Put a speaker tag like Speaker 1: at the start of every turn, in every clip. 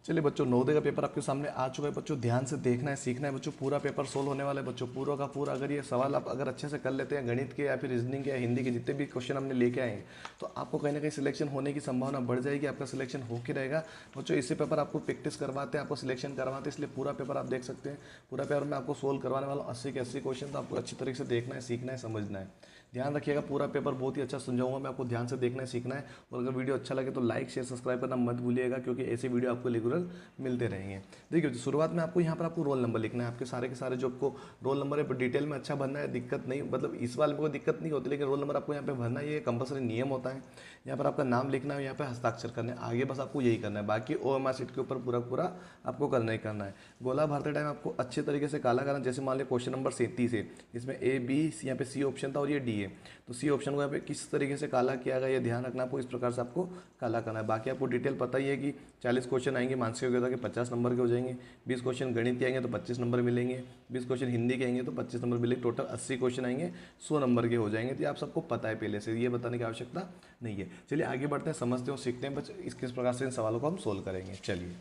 Speaker 1: चलिए बच्चों, नवोदय का पेपर आपके सामने आ चुका है। बच्चों ध्यान से देखना है, सीखना है। बच्चों पूरा पेपर सोल्व होने वाला है। बच्चों पूरा का पूरा अगर ये सवाल आप अगर अच्छे से कर लेते हैं, गणित के या फिर रीजनिंग के या हिंदी के जितने भी क्वेश्चन हमने लेके आए हैं, तो आपको कहीं ना कहीं सिलेक्शन होने की संभावना बढ़ जाएगी। आपका सिलेक्शन होके रहेगा। बच्चों इससे पेपर आपको प्रैक्टिस करवाते हैं, आपको सिलेक्शन करवाते हैं, इसलिए पूरा पेपर आप देख सकते हैं। पूरा पेपर मैं आपको सोल्व करवाने वाला हूँ, 80 के 80 क्वेश्चन। तो आपको अच्छी तरीके से देखना है, सीखना है, समझना है। ध्यान रखिएगा, पूरा पेपर बहुत ही अच्छा समझाऊंगा मैं आपको। ध्यान से देखना है, सीखना है। और अगर वीडियो अच्छा लगे तो लाइक शेयर सब्सक्राइब करना मत भूलिएगा, क्योंकि ऐसे वीडियो आपको रेगुलर मिलते रहेंगे। देखिए शुरुआत में आपको यहाँ पर आपको रोल नंबर लिखना है। आपके सारे के सारे जो आपको रोल नंबर है डिटेल में अच्छा भरना है, दिक्कत नहीं, मतलब इस वाले में कोई दिक्कत नहीं होती, लेकिन रोल नंबर आपको यहाँ पे भरना है, ये कंपलसरी नियम होता है। यहाँ पर आपका नाम लिखना है, यहाँ पे हस्ताक्षर करना है, आगे बस आपको यही करना है। बाकी OMR शीट के ऊपर पूरा पूरा आपको करना ही करना है। गोला भरते टाइम आपको अच्छे तरीके से काला करना। जैसे मान लिया क्वेश्चन नंबर 37 है, इसमें A B यहाँ पे C ऑप्शन था और ये D है, तो C ऑप्शन को यहाँ पे किस तरीके से काला किया गया ये ध्यान रखना आपको। इस प्रकार से आपको काला करना है। बाकी आपको डिटेल पता ही है कि 40 क्वेश्चन आएंगे मानसिक योग्यता के, 50 नंबर के हो जाएंगे। 20 क्वेश्चन गणित के आएंगे तो 25 नंबर मिलेंगे। 20 क्वेश्चन हिंदी के आएंगे तो 25 नंबर मिलेंगे। टोटल 80 क्वेश्चन आएंगे, 100 नंबर के हो जाएंगे। तो ये आप सबको पता है पहले से, ये बताने की आवश्यकता नहीं है। चलिए आगे बढ़ते हैं, समझते हैं, सीखते हैं बच्चों इस किस प्रकार से इन सवालों को हम सोल्व करेंगे। चलिए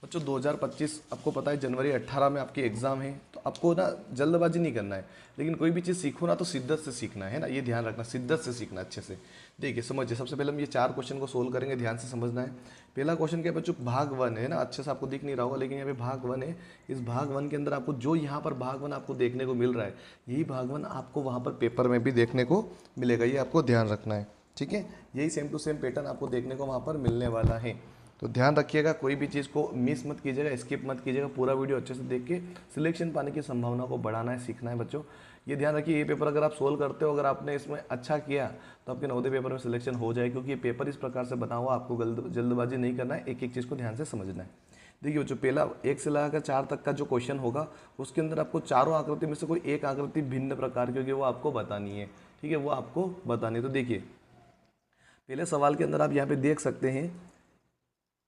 Speaker 1: बच्चों 2025 आपको पता है जनवरी 18 में आपकी एग्जाम है। तो आपको ना जल्दबाजी नहीं करना है, लेकिन कोई भी चीज़ सीखो ना तो शिद्दत से सीखना है ना, ये ध्यान रखना, शिद्दत से सीखना अच्छे से। देखिए समझिए, सबसे पहले हम ये 4 क्वेश्चन को सोल्व करेंगे, ध्यान से समझना है। पहला क्वेश्चन क्या है बच्चों, भाग 1 है ना, अच्छे से आपको दिख नहीं रहा होगा, लेकिन यहाँ पे भाग 1 है। इस भाग 1 के अंदर आपको जो यहाँ पर भाग 1 आपको देखने को मिल रहा है, यही भाग 1 आपको वहाँ पर पेपर में भी देखने को मिलेगा, ये आपको ध्यान रखना है। ठीक है, यही सेम टू सेम पैटर्न आपको देखने को वहाँ पर मिलने वाला है। तो ध्यान रखिएगा, कोई भी चीज़ को मिस मत कीजिएगा, स्किप मत कीजिएगा। पूरा वीडियो अच्छे से देख के सिलेक्शन पाने की संभावना को बढ़ाना है, सीखना है बच्चों। ये ध्यान रखिए, ये पेपर अगर आप सोल्व करते हो, अगर आपने इसमें अच्छा किया तो आपके नवोदय पेपर में सिलेक्शन हो जाए, क्योंकि ये पेपर इस प्रकार से बना हुआ, आपको जल्दबाजी नहीं करना है, एक एक चीज़ को ध्यान से समझना है। देखिए बच्चों, पहला 1 से लगाकर 4 तक का जो क्वेश्चन होगा, उसके अंदर आपको चारों आकृति में से कोई एक आकृति भिन्न प्रकार की होगी, वो आपको बतानी है। ठीक है, वो आपको बतानी है। तो देखिए पहले सवाल के अंदर आप यहाँ पे देख सकते हैं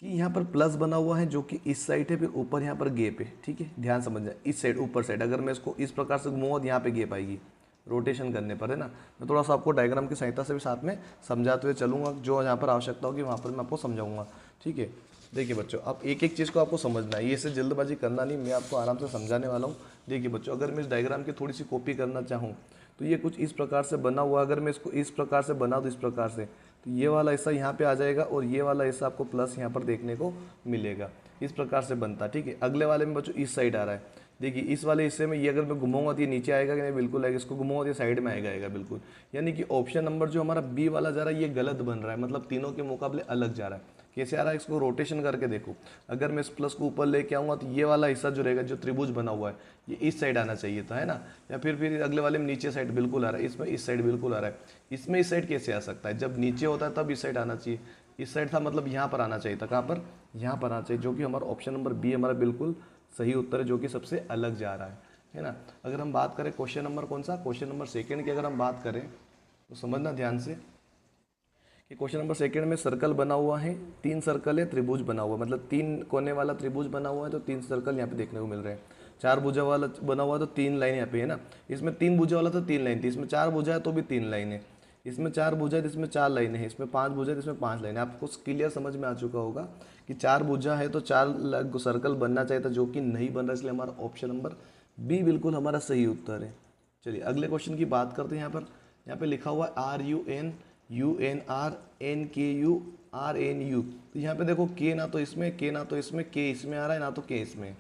Speaker 1: कि यहाँ पर प्लस बना हुआ है, जो कि इस साइड है, फिर ऊपर यहाँ पर गेप है। ठीक है, ध्यान समझना, इस साइड ऊपर साइड अगर मैं इसको इस प्रकार से घुमाऊँ तो यहाँ पे गेप आएगी, रोटेशन करने पर, है ना। मैं थोड़ा सा आपको डायग्राम की सहायता से भी साथ में समझाते हुए चलूँगा, जो यहाँ पर आवश्यकता होगी वहाँ पर मैं आपको समझाऊंगा। ठीक है, देखिए बच्चों, अब एक एक चीज़ को आपको समझना है, ये से जल्दबाजी करना नहीं, मैं आपको आराम से समझाने वाला हूँ। देखिए बच्चों, अगर मैं इस डायग्राम की थोड़ी सी कॉपी करना चाहूँ तो ये कुछ इस प्रकार से बना हुआ, अगर मैं इसको इस प्रकार से बना दूँ, इस प्रकार से, तो ये वाला हिस्सा यहाँ पे आ जाएगा और ये वाला हिस्सा आपको प्लस यहाँ पर देखने को मिलेगा। इस प्रकार से बनता। ठीक है, अगले वाले में बच्चों इस साइड आ रहा है। देखिए इस वाले हिस्से में ये अगर मैं घुमाऊंगा तो ये नीचे आएगा कि नहीं, बिल्कुल आएगा। इसको घुमाऊंगा तो ये साइड में आएगा बिल्कुल। यानी कि ऑप्शन नंबर जो हमारा बी वाला जा रहा है, ये गलत बन रहा है, मतलब तीनों के मुकाबले अलग जा रहा है। कैसे आ रहा है, इसको रोटेशन करके देखो। अगर मैं इस प्लस को ऊपर लेके आऊँगा तो ये वाला हिस्सा जो रहेगा, जो त्रिभुज बना हुआ है, ये इस साइड आना चाहिए था, है ना। या फिर अगले वाले में नीचे साइड बिल्कुल आ रहा है, इसमें इस साइड बिल्कुल आ रहा है। इसमें इस साइड कैसे आ सकता है, जब नीचे होता है तब इस साइड आना चाहिए। इस साइड था, मतलब यहाँ पर आना चाहिए था। कहाँ पर, यहाँ पर आना चाहिए, जो कि हमारा ऑप्शन नंबर बी हमारा बिल्कुल सही उत्तर है, जो कि सबसे अलग जा रहा है ना। अगर हम बात करें क्वेश्चन नंबर कौन सा, क्वेश्चन नंबर सेकंड की अगर हम बात करें तो समझना ध्यान से कि क्वेश्चन नंबर सेकंड में सर्कल बना हुआ है, 3 सर्कल है, त्रिभुज बना हुआ है, मतलब 3 कोने वाला त्रिभुज बना हुआ है, तो 3 सर्कल यहाँ पे देखने को मिल रहे हैं। 4 भुजा वाला बना हुआ है तो 3 लाइन यहाँ पे है ना। इसमें 3 भुजा वाला तो 3 लाइन थी, इसमें 4 भुजा है तो भी 3 लाइन है। इसमें 4 भुजा है तो इसमें 4 लाइनें हैं, इसमें 5 भुजा है तो इसमें 5 लाइनें। आपको क्लियर समझ में आ चुका होगा कि 4 भुजा है तो 4 सर्कल बनना चाहिए था, जो कि नहीं बन रहा, इसलिए हमारा ऑप्शन नंबर बी बिल्कुल हमारा सही उत्तर है। चलिए अगले क्वेश्चन की बात करते हैं। यहाँ पे लिखा हुआ है RUNUNRNKURNU। तो यहाँ पे देखो के ना तो इसमें, के ना तो इसमें, के इसमें आ रहा है, ना तो के इसमें,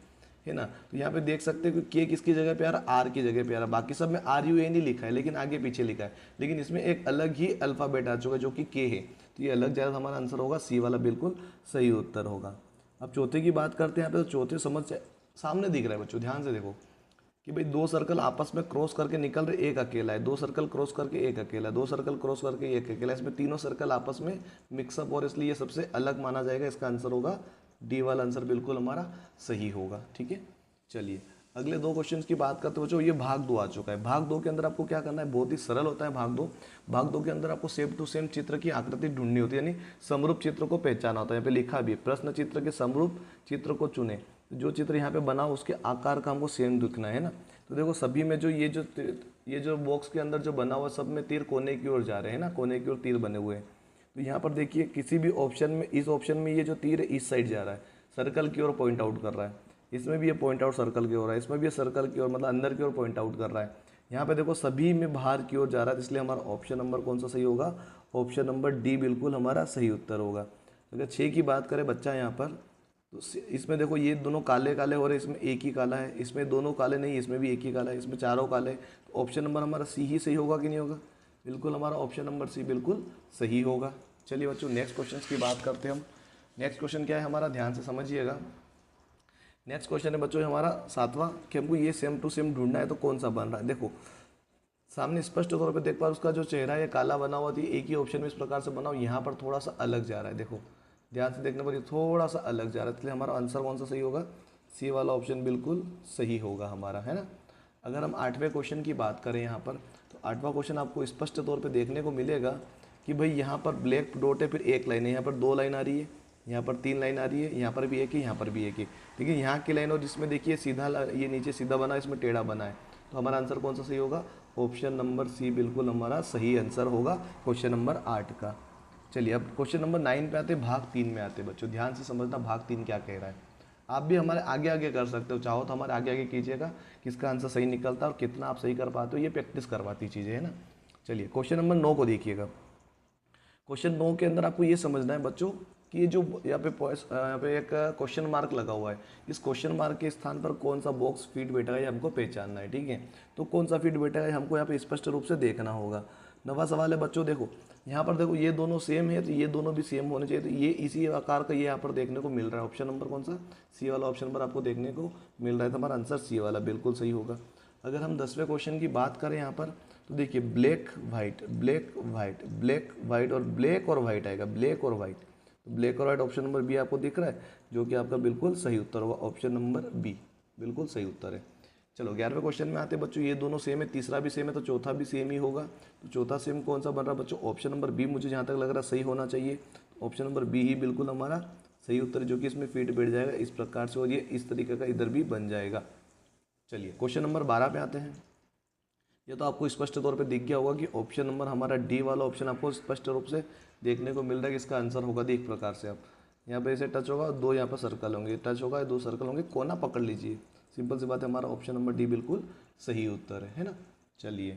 Speaker 1: है ना। तो यहाँ पे देख सकते हैं कि के किसकी जगह पे आ रहा है, आर की जगह पे आ रहा है। बाकी सब में RUN ही लिखा है, लेकिन आगे पीछे लिखा है, लेकिन इसमें एक अलग ही अल्फ़ाबेट आ चुका है, जो कि के है। तो ये अलग जाएगा, हमारा आंसर होगा सी वाला, बिल्कुल सही उत्तर होगा। अब चौथे की बात करते हैं। यहाँ पे तो चौथे समझ सामने दिख रहा है बच्चों, ध्यान से देखो कि भाई 2 सर्कल आपस में क्रॉस करके निकल रहे, एक अकेला है। 2 सर्कल क्रॉस करके एक अकेला है, 2 सर्कल क्रॉस करके एक अकेला है। इसमें तीनों सर्कल आपस में मिक्सअप, और इसलिए ये सबसे अलग माना जाएगा। इसका आंसर होगा डी वाला आंसर, बिल्कुल हमारा सही होगा। ठीक है, चलिए अगले 2 क्वेश्चंस की बात करते हो बच्चों। ये भाग 2 आ चुका है। भाग 2 के अंदर आपको क्या करना है, बहुत ही सरल होता है भाग दो के अंदर आपको सेम टू सेम चित्र की आकृति ढूंढनी होती है, यानी समरूप चित्र को पहचाना होता है। यहाँ पे लिखा भी, प्रश्न चित्र के समरूप चित्र को चुने। जो चित्र यहाँ पे बना उसके आकार का हमको सेम दिखना है ना। तो देखो सभी में जो ये जो बॉक्स के अंदर जो बना हुआ, सब में तीर कोने की ओर जा रहे हैं ना, कोने की ओर तीर बने हुए हैं। तो यहाँ पर देखिए किसी भी ऑप्शन में, इस ऑप्शन में ये जो तीर है इस साइड जा रहा है, सर्कल की ओर पॉइंट आउट कर रहा है, इसमें भी ये पॉइंट आउट सर्कल की ओर है, इसमें भी ये सर्कल की ओर मतलब अंदर की ओर पॉइंट आउट कर रहा है। यहाँ पे देखो सभी में बाहर की ओर जा रहा है, इसलिए हमारा ऑप्शन नंबर कौन सा सही होगा, ऑप्शन नंबर डी बिल्कुल हमारा सही उत्तर होगा। अगर 6 की बात करें बच्चा यहाँ पर, तो इसमें देखो ये दोनों काले काले हो रहे हैं, इसमें एक ही काला है, इसमें दोनों काले नहीं, इसमें भी एक ही काला है, इसमें चारों काले, तो ऑप्शन नंबर हमारा सी ही सही होगा कि नहीं होगा, बिल्कुल हमारा ऑप्शन नंबर सी बिल्कुल सही होगा। चलिए बच्चों नेक्स्ट क्वेश्चन की बात करते हैं हम। नेक्स्ट क्वेश्चन क्या है हमारा, ध्यान से समझिएगा। नेक्स्ट क्वेश्चन है बच्चों हमारा 7वां कि हमको ये सेम टू सेम ढूंढना है, तो कौन सा बन रहा है। देखो सामने स्पष्ट तौर पे देख पा, उसका जो चेहरा है काला बना हुआ थी, एक ही ऑप्शन में इस प्रकार से बना हुआ, यहाँ पर थोड़ा सा अलग जा रहा है। देखो ध्यान से देखने पर ये थोड़ा सा अलग जा रहा है, इसलिए हमारा आंसर कौन सा सही होगा, सी वाला ऑप्शन बिल्कुल सही होगा हमारा, है ना। अगर हम 8वें क्वेश्चन की बात करें यहाँ पर, तो 8वां क्वेश्चन आपको स्पष्ट तौर पर देखने को मिलेगा कि भाई यहाँ पर ब्लैक डॉट है, फिर एक लाइन है, यहाँ पर 2 लाइन आ रही है, यहाँ पर 3 लाइन आ रही है, यहाँ पर भी एक है, यहाँ पर भी एक है। लेकिन यहाँ की लाइन और जिसमें देखिए सीधा, ये नीचे सीधा बना है, इसमें टेढ़ा बना है, तो हमारा आंसर कौन सा सही होगा, ऑप्शन नंबर सी बिल्कुल हमारा सही आंसर होगा क्वेश्चन नंबर 8 का। चलिए अब क्वेश्चन नंबर 9 पे आते, भाग 3 में आते। बच्चों ध्यान से समझना भाग 3 क्या कह रहा है। आप भी हमारे आगे आगे कर सकते हो, चाहो तो हमारे आगे आगे कीजिएगा, किसका आंसर सही निकलता है और कितना आप सही कर पाते हो, ये प्रैक्टिस करवाती चीज़ें है ना। चलिए क्वेश्चन नंबर 9 को देखिएगा। क्वेश्चन 9 के अंदर आपको ये समझना है बच्चों कि ये जो यहाँ पे एक क्वेश्चन मार्क लगा हुआ है, इस क्वेश्चन मार्क के स्थान पर कौन सा बॉक्स फिट बैठेगा ये हमको पहचानना है, ठीक है। तो कौन सा फिट बैठेगा हमको यहाँ पे स्पष्ट रूप से देखना होगा। नवा सवाल है बच्चों, देखो यहाँ पर देखो ये दोनों सेम है, तो ये दोनों भी सेम होने चाहिए, तो ये इसी आकार का ये यहाँ पर देखने को मिल रहा है। ऑप्शन नंबर कौन सा, सी वाला ऑप्शन पर आपको देखने को मिल रहा है, तो हमारा आंसर सी वाला बिल्कुल सही होगा। अगर हम 10वें क्वेश्चन की बात करें यहाँ पर, तो देखिए black white, black white, black white और ब्लैक और वाइट आएगा, ब्लैक और वाइट, तो ब्लैक और वाइट ऑप्शन नंबर बी आपको दिख रहा है, जो कि आपका बिल्कुल सही उत्तर होगा, ऑप्शन नंबर बी बिल्कुल सही उत्तर है। चलो 11वें क्वेश्चन में आते हैं बच्चों, ये दोनों सेम है, तीसरा भी सेम है, तो चौथा भी सेम ही होगा। तो चौथा सेम कौन सा बन रहा है बच्चों, ऑप्शन नंबर बी मुझे जहाँ तक लग रहा है सही होना चाहिए। ऑप्शन नंबर बी ही बिल्कुल हमारा सही उत्तर है, जो कि इसमें फिट बैठ जाएगा इस प्रकार से, और ये इस तरीके का इधर भी बन जाएगा। चलिए क्वेश्चन नंबर 12 पे आते हैं। ये तो आपको स्पष्ट तौर पे दिख गया होगा कि ऑप्शन नंबर हमारा डी वाला ऑप्शन आपको स्पष्ट रूप से देखने को मिल रहा है कि इसका आंसर होगा। देख प्रकार से आप यहाँ पे ऐसे टच होगा, 2 यहाँ पर सर्कल होंगे, टच होगा 2 सर्कल होंगे, कोना पकड़ लीजिए, सिंपल सी बात है, हमारा ऑप्शन नंबर डी बिल्कुल सही उत्तर है ना। चलिए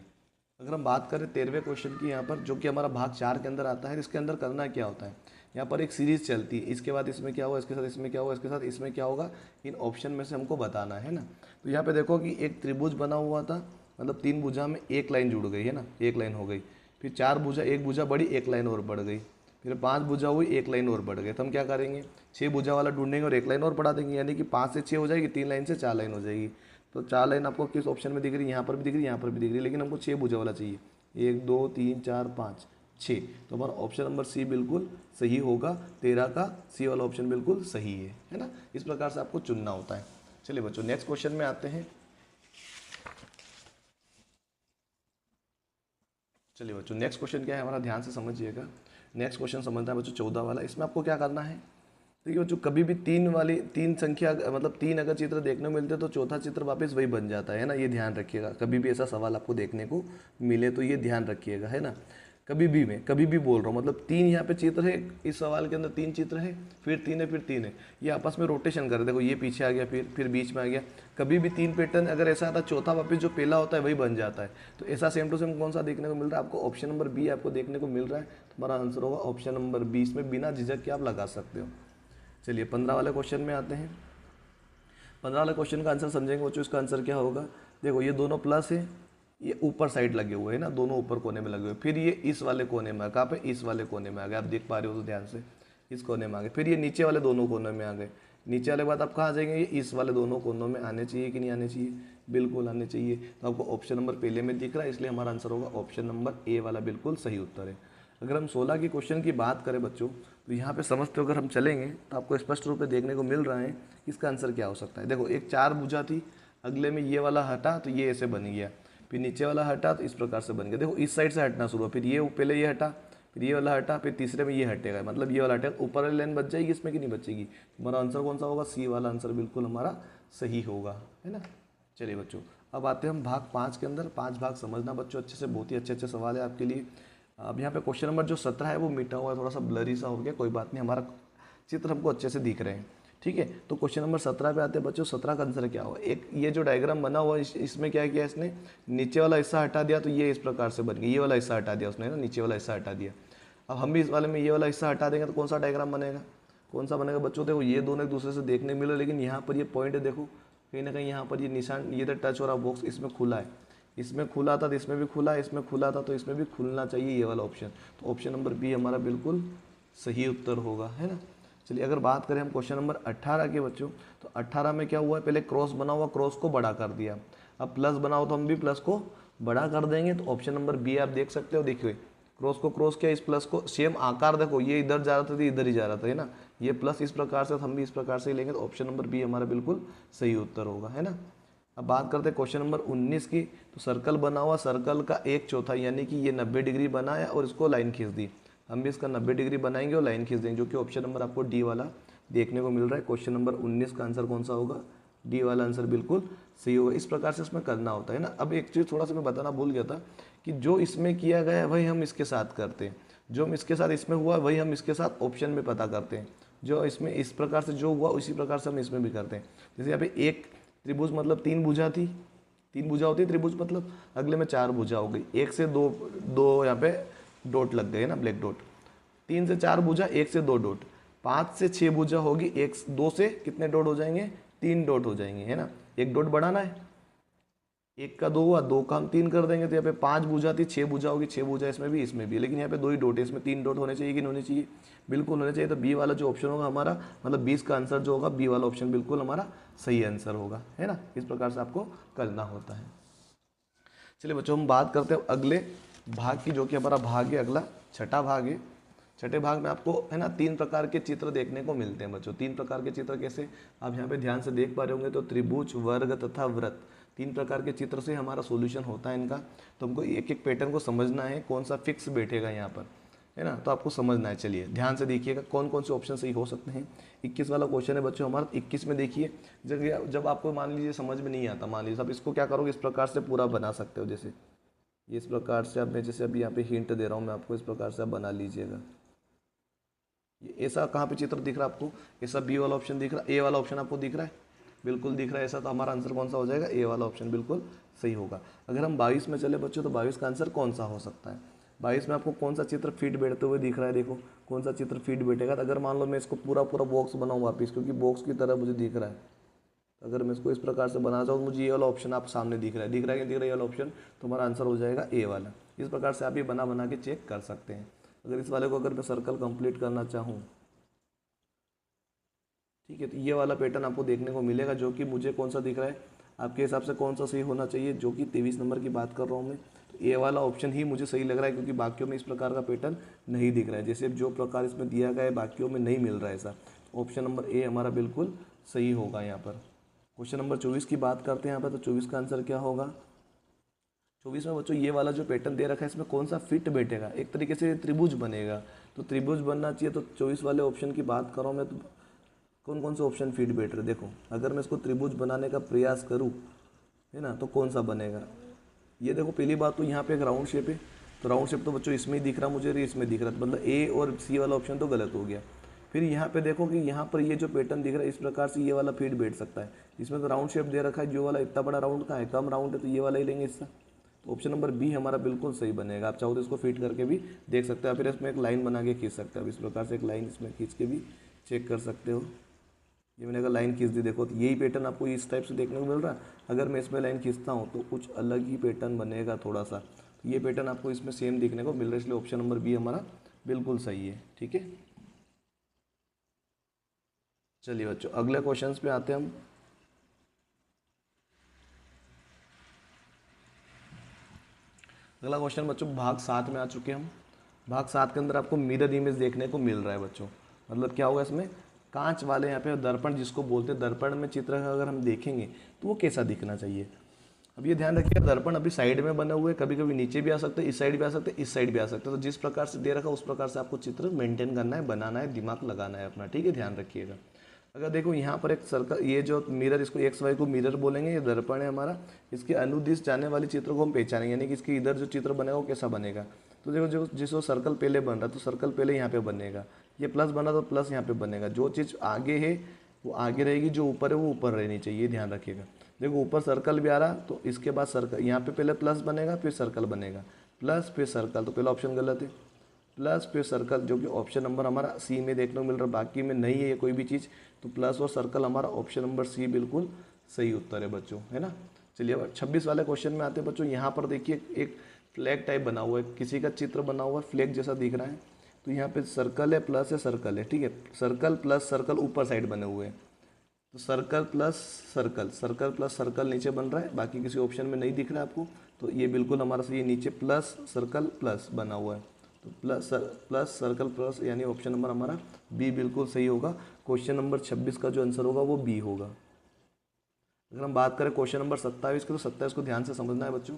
Speaker 1: अगर हम बात करें 13वें क्वेश्चन की यहाँ पर, जो कि हमारा भाग 4 के अंदर आता है, इसके अंदर करना क्या होता है, यहाँ पर एक सीरीज चलती है, इसके बाद इसमें क्या होगा, इसके साथ इसमें क्या होगा, इसके साथ इसमें क्या होगा, इन ऑप्शन में से हमको बताना है ना। तो यहाँ पे देखो कि एक त्रिभुज बना हुआ था, मतलब 3 भुजा में एक लाइन जुड़ गई है ना, एक लाइन हो गई, फिर 4 भुजा, एक भुजा बढ़ी, एक लाइन और बढ़ गई, फिर 5 भुजा हुई, एक लाइन और बढ़ गई, तो हम क्या करेंगे, 6 भुजा वाला ढूंढेंगे और एक लाइन और बढ़ा देंगे, यानी कि 5 से 6 हो जाएगी, 3 लाइन से 4 लाइन हो जाएगी। तो 4 लाइन आपको किस ऑप्शन में दिख रही है, यहाँ पर भी दिख रही है, यहाँ पर भी दिख रही है, लेकिन हमको 6 भुजा वाला चाहिए, 1 2 3 4 5 6, तो हमारा ऑप्शन नंबर सी बिल्कुल सही होगा, 13 का सी वाला ऑप्शन बिल्कुल सही है ना। इस प्रकार से आपको चुनना होता है। चलिए बच्चों नेक्स्ट क्वेश्चन में आते हैं। चलिए बच्चों नेक्स्ट क्वेश्चन क्या है हमारा, ध्यान से समझिएगा। नेक्स्ट क्वेश्चन समझना है बच्चों 14 वाला। इसमें आपको क्या करना है, देखिए बच्चों कभी भी 3 संख्या मतलब 3 अगर चित्र देखने को मिलते हैं तो चौथा चित्र वापस वही बन जाता है ना, ये ध्यान रखिएगा। कभी भी ऐसा सवाल आपको देखने को मिले तो ये ध्यान रखिएगा, है ना। कभी भी बोल रहा हूँ, मतलब 3 यहाँ पे चित्र है, इस सवाल के अंदर 3 चित्र है, फिर 3 है, फिर 3 है, ये आपस में रोटेशन कर, देखो ये पीछे आ गया, फिर बीच में आ गया। कभी भी 3 पैटर्न अगर ऐसा आता है, चौथा वापस जो पहला होता है वही बन जाता है। तो ऐसा सेम टू सेम कौन सा देखने को मिल रहा है आपको, ऑप्शन नंबर बी आपको देखने को मिल रहा है, तुम्हारा आंसर होगा ऑप्शन नंबर बी। इसमें बिना झिझक के आप लगा सकते हो। चलिए 15 वाले क्वेश्चन में आते हैं। 15 वाले क्वेश्चन का आंसर समझेंगे बच्चों, इसका आंसर क्या होगा, देखो ये दोनों प्लस है, ये ऊपर साइड लगे हुए हैं ना, दोनों ऊपर कोने में लगे हुए, फिर ये इस वाले कोने में, कहाँ पे, इस वाले कोने में आ गए, आप देख पा रहे हो तो ध्यान से, इस कोने में आ गए, फिर ये नीचे वाले दोनों कोने में आ गए, नीचे वाले बाद आप कहाँ आ जाएंगे, ये इस वाले दोनों कोनों में आने चाहिए कि नहीं आने चाहिए, बिल्कुल आने चाहिए। तो आपको ऑप्शन नंबर पहले में दिख रहा है, इसलिए हमारा आंसर होगा ऑप्शन नंबर ए वाला बिल्कुल सही उत्तर है। अगर हम 16 की क्वेश्चन की बात करें बच्चों, तो यहाँ पे समझते हो अगर हम चलेंगे तो आपको स्पष्ट रूप से देखने को मिल रहा है इसका आंसर क्या हो सकता है। देखो एक 4 भुजा थी, अगले में ये वाला हटा तो ये ऐसे बन गया, फिर नीचे वाला हटा तो इस प्रकार से बन गया। देखो इस साइड से हटना शुरू हुआ, फिर ये पहले ये हटा, फिर ये वाला हटा, फिर तीसरे में ये हटेगा, मतलब ये वाला हटेगा, ऊपर वाली लाइन बच जाएगी इसमें कि नहीं बचेगी। हमारा आंसर कौन सा होगा, सी वाला आंसर बिल्कुल हमारा सही होगा, है ना। चलिए बच्चों अब आते हैं हम भाग 5 के अंदर। 5 भाग समझना बच्चों अच्छे से, बहुत ही अच्छे अच्छे सवाल है आपके लिए। अब यहाँ पे क्वेश्चन नंबर जो 17 है वो मिटा हुआ है, थोड़ा सा ब्लरी सा हो गया, कोई बात नहीं, हमारा चित्र हमको अच्छे से दिख रहे हैं। ठीक है, तो क्वेश्चन नंबर 17 पे आते हैं बच्चों। 17 का आंसर क्या होगा? एक ये जो डायग्राम बना हुआ है इसमें क्या किया इसने, नीचे वाला हिस्सा हटा दिया, तो ये इस प्रकार से बन गया, ये वाला हिस्सा हटा दिया उसने ना, नीचे वाला हिस्सा हटा दिया। अब हम भी इस वाले में ये वाला हिस्सा हटा देंगे तो कौन सा डायग्राम बनेगा? कौन सा बनेगा बच्चों? देखो ये दोनों एक दूसरे से देखने मिले, लेकिन यहाँ पर ये पॉइंट देखो कहीं ना कहीं यहाँ पर ये निशान, ये तो टच हो रहा बॉक्स, इसमें खुला है, इसमें खुला था तो इसमें भी खुला है, इसमें खुला था तो इसमें भी खुलना चाहिए, ये वाला ऑप्शन। तो ऑप्शन नंबर बी हमारा बिल्कुल सही उत्तर होगा, है ना। चलिए अगर बात करें हम क्वेश्चन नंबर 18 के बच्चों, तो 18 में क्या हुआ है, पहले क्रॉस बना हुआ, क्रॉस को बड़ा कर दिया। अब प्लस बनाओ तो हम भी प्लस को बड़ा कर देंगे, तो ऑप्शन नंबर बी आप देख सकते हो। देखिए क्रॉस को क्रॉस किया, इस प्लस को सेम आकार देखो, ये इधर जा रहा था तो इधर ही जा रहा था, है ना, ये प्लस इस प्रकार से, तो हम भी इस प्रकार से ही लेंगे, तो ऑप्शन नंबर बी हमारा बिल्कुल सही उत्तर होगा, है ना। अब बात करते हैं क्वेश्चन नंबर 19 की। तो सर्कल बना हुआ, सर्कल का 1/4 यानी कि ये 90 डिग्री बनाया और इसको लाइन खींच दी, हम भी इसका 90 डिग्री बनाएंगे और लाइन खींच देंगे, जो कि ऑप्शन नंबर आपको डी वाला देखने को मिल रहा है। क्वेश्चन नंबर 19 का आंसर कौन सा होगा? डी वाला आंसर बिल्कुल सही होगा। इस प्रकार से इसमें करना होता है ना। अब एक चीज़ थोड़ा सा मैं बताना भूल गया था कि जो इसमें किया गया है वही हम इसके साथ करते हैं, जो हम इसके साथ इसमें हुआ वही हम इसके साथ ऑप्शन में पता करते हैं, जो इसमें इस प्रकार से जो हुआ उसी प्रकार से हम इसमें भी करते हैं। जैसे यहाँ पे एक त्रिभुज मतलब 3 भुजा थी, 3 भुजा होती है त्रिभुज मतलब, अगले में 4 भुजा हो गई, 1 से 2 यहाँ पे डॉट लग गए ना, ब्लैक डॉट। 3 से 4 भुजा, 1 से 2 डॉट। 5 से 6 भुजा होगी, 2 से कितने डॉट हो जाएंगे? 3 डॉट हो जाएंगे, है ना। एक डॉट बढ़ाना है, 1 का 2 हुआ, 2 का हम 3 कर देंगे, तो यहाँ पे 5 भुजा थी, 6 भुजा होगी, 6 भुजा इसमें भी इसमें भी, लेकिन यहाँ पे 2 ही डॉट है, इसमें 3 डॉट होने चाहिए कि नहीं होने चाहिए? बिल्कुल होने चाहिए। तो बी वाला जो ऑप्शन होगा हमारा, मतलब 20 का आंसर जो होगा बी वाला ऑप्शन बिल्कुल हमारा सही आंसर होगा, है ना। इस प्रकार से आपको करना होता है। चलिए बच्चों हम बात करते हैं अगले भाग की, जो कि हमारा भाग है अगला, छठा भाग है। छठे भाग में आपको है ना 3 प्रकार के चित्र देखने को मिलते हैं बच्चों। 3 प्रकार के चित्र कैसे, आप यहाँ पे ध्यान से देख पा रहे होंगे, तो त्रिभुज, वर्ग तथा वृत्त, 3 प्रकार के चित्र से हमारा सॉल्यूशन होता है इनका। तो हमको एक एक पैटर्न को समझना है, कौन सा फिक्स बैठेगा यहाँ पर, है ना, तो आपको समझना है। चलिए ध्यान से देखिएगा कौन कौन से ऑप्शन सही हो सकते हैं। 21 वाला क्वेश्चन है बच्चों हमारा। 21 में देखिए, जब आपको मान लीजिए समझ में नहीं आता, मान लीजिए आप इसको क्या करोगे, इस प्रकार से पूरा बना सकते हो। जैसे ये इस प्रकार से, अब मैं जैसे अभी यहाँ पे हिंट दे रहा हूँ मैं आपको, इस प्रकार से आप बना लीजिएगा। ये ऐसा कहाँ पे चित्र दिख रहा है आपको? ऐसा बी वाला ऑप्शन दिख रहा है, ए वाला ऑप्शन आपको दिख रहा है, बिल्कुल दिख रहा है ऐसा, तो हमारा आंसर कौन सा हो जाएगा? ए वाला ऑप्शन बिल्कुल सही होगा। अगर हम 22 में चले बच्चों, तो 22 का आंसर कौन सा हो सकता है? 22 में आपको कौन सा चित्र फिट बैठते हुए दिख रहा है? देखो कौन सा चित्र फिट बैठेगा। तो अगर मान लो मैं इसको पूरा पूरा बॉक्स बनाऊँ वापिस, क्योंकि बॉक्स की तरह मुझे दिख रहा है, अगर मैं इसको इस प्रकार से बना चाहूँ, मुझे ये वाला ऑप्शन आप सामने दिख रहा है, दिख रहा है कि दिख रहा है ये वाला ऑप्शन, तो हमारा आंसर हो जाएगा ए वाला। इस प्रकार से आप ये बना बना के चेक कर सकते हैं। अगर इस वाले को अगर मैं सर्कल कंप्लीट करना चाहूँ, ठीक है, तो ये वाला पैटर्न आपको देखने को मिलेगा, जो कि मुझे कौन सा दिख रहा है, आपके हिसाब से कौन सा सही होना चाहिए, जो कि 23 नंबर की बात कर रहा हूँ मैं। तो ये वाला ऑप्शन ही मुझे सही लग रहा है, क्योंकि बाकियों में इस प्रकार का पैटर्न नहीं दिख रहा है, जैसे जो प्रकार इसमें दिया गया है बाकियों में नहीं मिल रहा है ऐसा। ऑप्शन नंबर ए हमारा बिल्कुल सही होगा यहाँ पर। क्वेश्चन नंबर 24 की बात करते हैं यहाँ पर, तो 24 का आंसर क्या होगा? 24 में बच्चों ये वाला जो पैटर्न दे रखा है, इसमें कौन सा फिट बैठेगा? एक तरीके से त्रिभुज बनेगा, तो त्रिभुज बनना चाहिए। तो 24 वाले ऑप्शन की बात कर रहा हूँ मैं, तो कौन कौन से ऑप्शन फिट बैठ रहे? देखो अगर मैं इसको त्रिभुज बनाने का प्रयास करूँ, है ना, तो कौन सा बनेगा? ये देखो पहली बात तो यहाँ पे एक राउंड शेप है, तो राउंड शेप तो बच्चों इसमें ही दिख रहा मुझे, इसमें दिख रहा, तो मतलब ए और सी वाला ऑप्शन तो गलत हो गया। फिर यहाँ पे देखो कि यहाँ पर ये जो पैटर्न दिख रहा है, इस प्रकार से ये वाला फिट बैठ सकता है। इसमें तो राउंड शेप दे रखा है, जो वाला इतना बड़ा राउंड का है, कम राउंड है, तो ये वाला ही लेंगे इससे। तो ऑप्शन नंबर बी हमारा बिल्कुल सही बनेगा। आप चाहो तो इसको फिट करके भी देख सकते हो, फिर इसमें एक लाइन बना के खींच सकते हो। इस प्रकार से एक लाइन इसमें खींच के भी चेक कर सकते हो। ये मैंने अगर लाइन खींच दी, देखो तो यही पैटर्न आपको इस टाइप से देखने को मिल रहा है। अगर मैं इसमें लाइन खींचता हूँ तो कुछ अलग ही पैटर्न बनेगा थोड़ा सा, तो ये पैटर्न आपको इसमें सेम देखने को मिल रहा है, इसलिए ऑप्शन नंबर बी हमारा बिल्कुल सही है। ठीक है, चलिए बच्चों अगले क्वेश्चंस पे आते हैं हम। अगला क्वेश्चन बच्चों भाग 7 में आ चुके हैं हम। भाग 7 के अंदर आपको मिरर इमेज देखने को मिल रहा है बच्चों। मतलब क्या होगा इसमें, कांच वाले यहाँ पे दर्पण जिसको बोलते हैं, दर्पण में चित्र अगर हम देखेंगे तो वो कैसा दिखना चाहिए। अब ये ध्यान रखिएगा, दर्पण अभी साइड में बने हुए, कभी कभी नीचे भी आ सकते हैं, इस साइड भी आ सकते हैं, इस साइड भी आ सकते हैं। तो जिस प्रकार से दे रखा है उस प्रकार से आपको चित्र मेंटेन करना है, बनाना है, दिमाग लगाना है अपना। ठीक है, ध्यान रखिएगा। अगर देखो यहाँ पर एक सर्कल, ये जो मिरर, इसको एक्स वाई को मिरर बोलेंगे, ये दर्पण है हमारा। इसके अनुदिश जाने वाले चित्र को हम पहचानेंगे, यानी कि इसके इधर जो चित्र बनेगा वो कैसा बनेगा। तो देखो जो जिसको सर्कल पहले बन रहा है तो सर्कल पहले यहाँ पे बनेगा, ये प्लस बना तो प्लस यहाँ पे बनेगा, जो चीज़ आगे है वो आगे रहेगी, जो ऊपर है वो ऊपर रहनी चाहिए, ध्यान रखिएगा। देखो ऊपर सर्कल भी आ रहा तो इसके बाद सर्कल यहाँ पे पहले प्लस बनेगा फिर सर्कल बनेगा, प्लस फिर सर्कल, तो पहला ऑप्शन गलत है। प्लस फिर सर्कल जो कि ऑप्शन नंबर हमारा सी में देखने को मिल रहा है, बाकी में नहीं है ये कोई भी चीज़, तो प्लस और सर्कल हमारा ऑप्शन नंबर सी बिल्कुल सही उत्तर है बच्चों, है ना। चलिए अब 26 वाले क्वेश्चन में आते हैं बच्चों। यहाँ पर देखिए एक फ्लैग टाइप बना हुआ है, किसी का चित्र बना हुआ है फ्लैग जैसा दिख रहा है, तो यहाँ पे सर्कल है प्लस है सर्कल है, ठीक है, सर्कल प्लस सर्कल ऊपर साइड बने हुए हैं, तो circle plus circle, circle plus circle नीचे बन रहा है, बाकी किसी ऑप्शन में नहीं दिख रहा है आपको, तो ये बिल्कुल हमारा सही है, नीचे प्लस सर्कल प्लस बना हुआ है, तो प्लस सर्कल प्लस यानी ऑप्शन नंबर हमारा बी बिल्कुल सही होगा। क्वेश्चन नंबर 26 का जो आंसर होगा वो बी होगा। अगर हम बात करें क्वेश्चन नंबर 27 की, तो 27 को ध्यान से समझना है बच्चों।